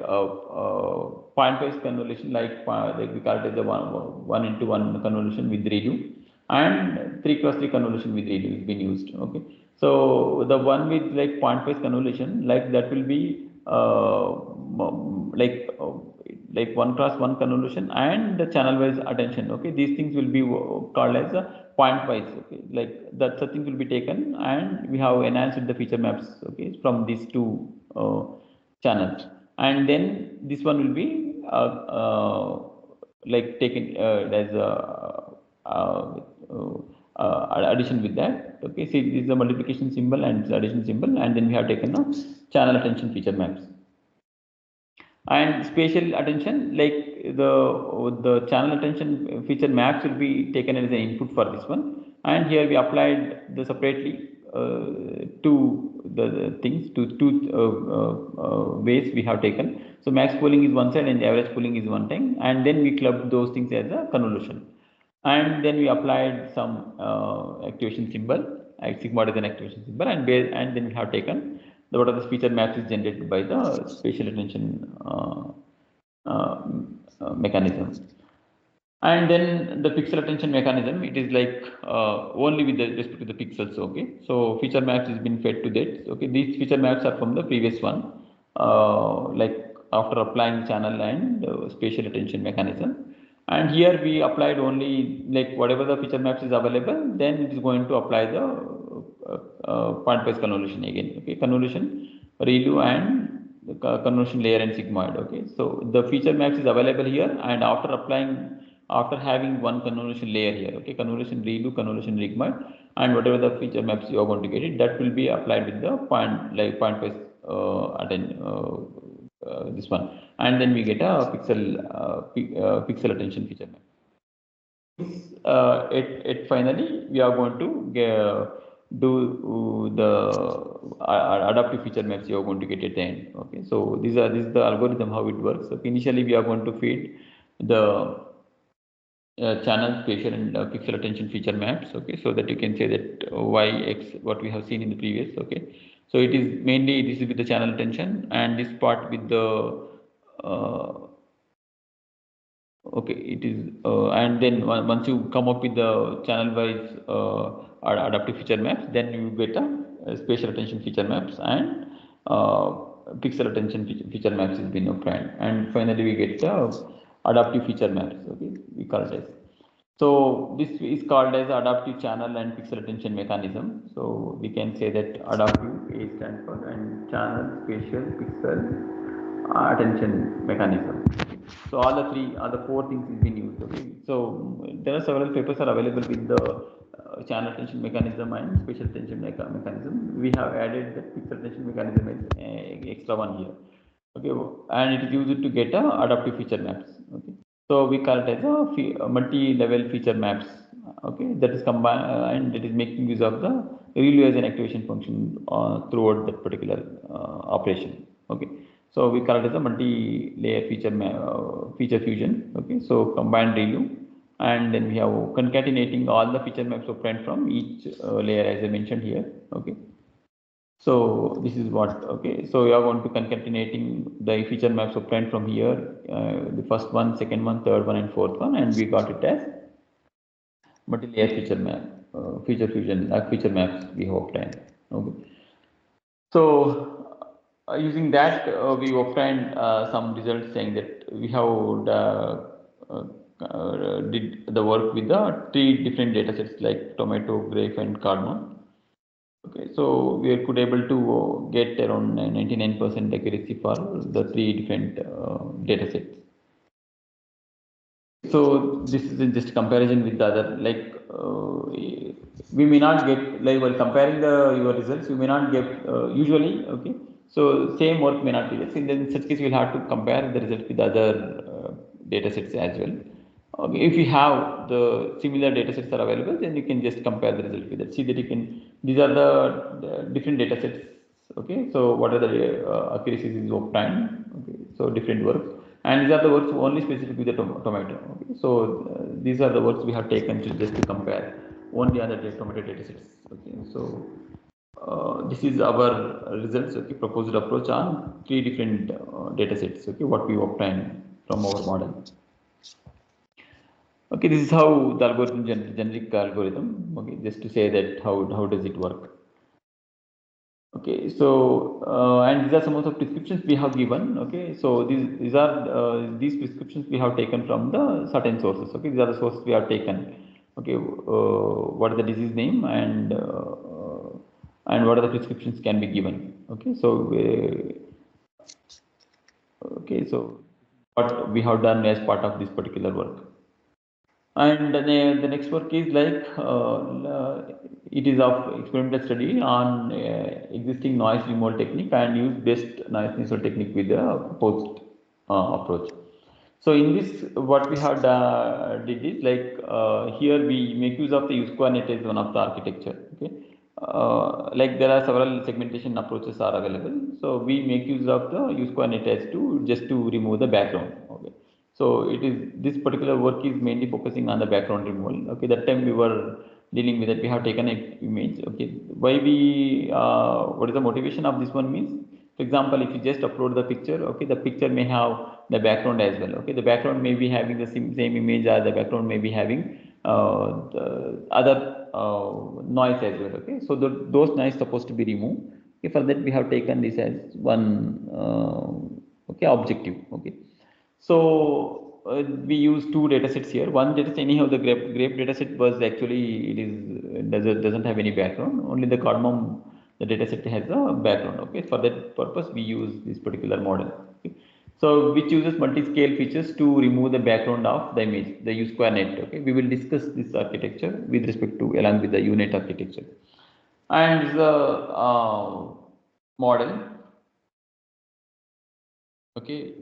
point wise convolution, like we call it as the one into one convolution with redo, and 3 cross 3 convolution with redo is being used. Okay, so the one with like point-wise convolution, like that will be like 1 cross 1 convolution and the channel-wise attention. Okay, these things will be called as a point-wise. Okay, like that thing will be taken, and we have enhanced the feature maps. Okay, from these two channels, and then this one will be like taken as a addition with that. Okay, see, this is the multiplication symbol and addition symbol, and then we have taken a channel attention feature maps. And spatial attention, like the channel attention feature maps will be taken as an input for this one, and here we applied the separately two the things to two ways we have taken. So max pooling is one side and the average pooling is one thing, and then we clubbed those things as a convolution, and then we applied some activation symbol, like sigma is an activation symbol, and then we have taken what are the feature maps is generated by the spatial attention mechanism. And then the pixel attention mechanism, it is like only with respect to the pixels. Okay, so feature maps has been fed to that. Okay, these feature maps are from the previous one, like after applying channel and spatial attention mechanism. And here we applied only like whatever the feature maps is available, then it is going to apply the point-wise convolution again. Okay, convolution, ReLU, and the convolution layer and sigmoid. Okay, so the feature maps is available here, and after applying, after having one convolution layer here, okay, convolution ReLU, convolution sigmoid, and whatever the feature maps you are going to get it, that will be applied with the point-wise this one, and then we get a pixel attention feature map. Finally we are going to do the adaptive feature maps you are going to get at the end. Okay, so this is the algorithm how it works. So initially we are going to feed the channel, spatial, and pixel attention feature maps. Okay, so that you can say that y, x, what we have seen in the previous. Okay, so it is mainly this is with the channel attention, and this part with the okay, it is and then once you come up with the channel wise adaptive feature maps, then you get a spatial attention feature maps and pixel attention feature maps is been obtained, and finally we get the adaptive feature maps. Okay, we call it as. So this is called as adaptive channel and pixel attention mechanism. So we can say that adaptive A stands for and channel, spatial, pixel attention mechanism. So all the four things is being used. Okay. So there are several papers are available with the channel attention mechanism and spatial attention mechanism. We have added the pixel attention mechanism as extra one here. Okay, and it is used to get a adaptive feature maps. Okay, so we call it as a multi-level feature maps. Okay, that is combined and it is making use of the ReLU as an activation function throughout that particular operation. Okay, so we call it as a multi-layer feature fusion. Okay, so combined ReLU, and then we have concatenating all the feature maps obtained from each layer as I mentioned here. Okay. So this is what, okay, so you are going to concatenating the feature maps obtained from here, the first one, second one, third one, and fourth one, and we got it as multi-layer feature map, feature fusion, feature maps we have obtained. Okay, so using that we obtained some results saying that we have did the work with the 3 different data sets like tomato, grape, and cardamom. Okay, so we could able to get around 99% accuracy for the 3 different data sets. So this is just comparison with the other, like we may not get, like while comparing your results, you may not get usually. Okay, so same work may not be there. So in such case, we'll have to compare the results with other data sets as well. Okay, if you have the similar data sets are available, then you can just compare the result with that. See that you can, these are the different data sets. Okay, so what are the accuracies is obtained. Okay, so different works, and these are the works only specific with the tomato. Okay, so these are the works we have taken to just to compare only other tomato data sets. Okay, so this is our results. Okay, proposed approach on 3 different data sets. Okay, what we obtained from our model. Okay, this is how the algorithm, generic algorithm. Okay, just to say that how does it work. Okay, so and these are some of the prescriptions we have given. Okay, so these are these prescriptions we have taken from the certain sources. Okay, these are the sources we have taken. Okay, what is the disease name and what are the prescriptions can be given. Okay, so okay, so what we have done as part of this particular work. And the next work is like it is of experimental study on existing noise removal technique and use best noise removal technique with the proposed approach. So in this, what we have did is like here we make use of the USQNet as one of the architecture. Okay, like there are several segmentation approaches are available. So we make use of the USQNet as to just to remove the background. Okay. So it is this particular work is mainly focusing on the background removal. Okay, that time we were dealing with it. We have taken an image. Okay, why we what is the motivation of this one means? For example, if you just upload the picture, okay, the picture may have the background as well. Okay, the background may be having the same image, or the background may be having the other noise as well. Okay, so those noise supposed to be removed. Okay, for that we have taken this as one okay objective. Okay, so we use two data sets here. One data set, anyhow, the grape data set was actually it is doesn't have any background. Only the cardamom the data set has a background. Okay, for that purpose we use this particular model. Okay. So which uses multi-scale features to remove the background of the image, the U-square net. Okay, we will discuss this architecture with respect to along with the UNet architecture. And the model, okay,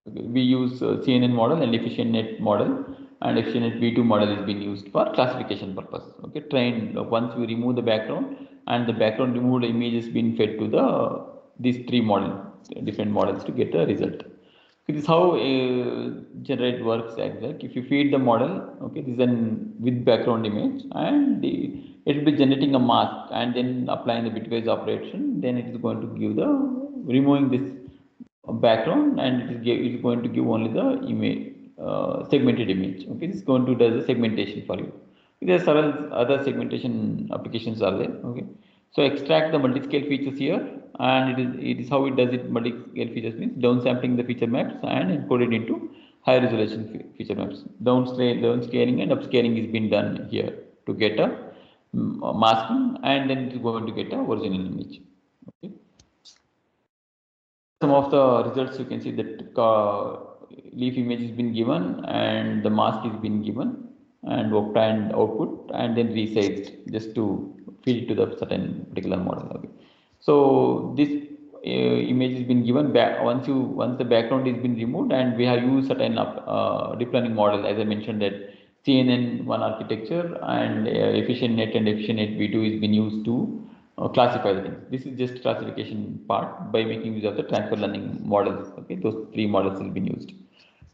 we use CNN model and efficient net model, and efficient net V2 model is being used for classification purpose. Okay, trained once we remove the background and the background removed image is being fed to the these three models, different models to get a result. This is how generate works exact. If you feed the model, okay, this is an with background image, and it will be generating a mask and then applying the bitwise operation. Then it is going to give the removing this background, and it is going to give only the image segmented image. Okay, this is going to do the segmentation for you. There are several other segmentation applications are there. Okay, so extract the multi-scale features here, and it is how it does it. Multi-scale features means downsampling the feature maps and encode it into high resolution feature maps. Downscaling and upscaling is being done here to get a masking, and then it is going to get a original image. Okay. Some of the results you can see that leaf image has been given and the mask is been given and obtained output and then resized just to feed it to the certain particular model. Okay. So this image has been given back once the background is been removed, and we have used certain deep learning model as I mentioned that CNN1 architecture and efficient net and efficient net V2 is been used to classify the things. This is just classification part by making use of the transfer learning models. Okay, those three models will be used,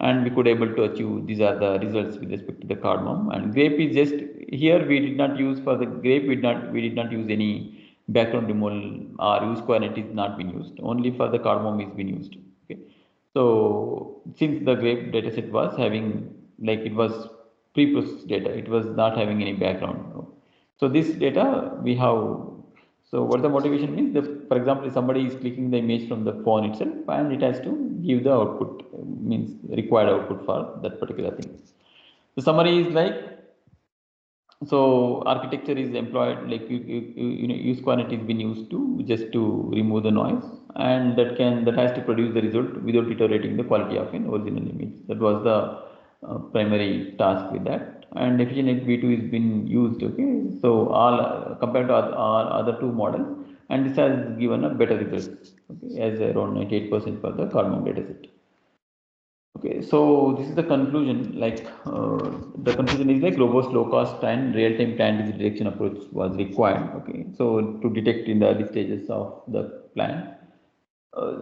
and we could able to achieve. These are the results with respect to the cardamom and grape. Is just here we did not use for the grape. We did not use any background removal or use quantity is not been used. Only for the cardamom is been used. Okay, so since the grape dataset was having like it was pre-processed data, it was not having any background. So this data we have. So what the motivation means, for example, if somebody is clicking the image from the phone itself and it has to give the output, means required output for that particular thing. The summary is like, so architecture is employed like use quantity has been used to just to remove the noise, and that has to produce the result without deteriorating the quality of an original image. That was the primary task with that, and efficient V2 is been used. Okay, so all compared to other two models, and this has given a better result. Okay, as around 98% for the cardamom dataset. Okay, so this is the conclusion. Like the conclusion is like robust, low cost, and real time plan disease detection approach was required. Okay, so to detect in the early stages of the plan.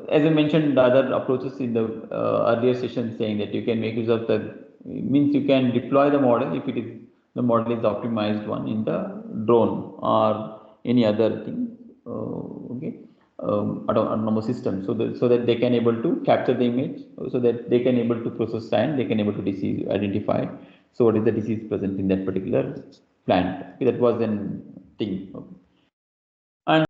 As I mentioned, the other approaches in the earlier session saying that you can make use of the means you can deploy the model if it is the model is optimized one in the drone or any other thing. Okay, autonomous system, so that they can able to capture the image, so that they can able to process and they can able to disease identify. So what is the disease present in that particular plant? Okay, that was an thing. Okay. And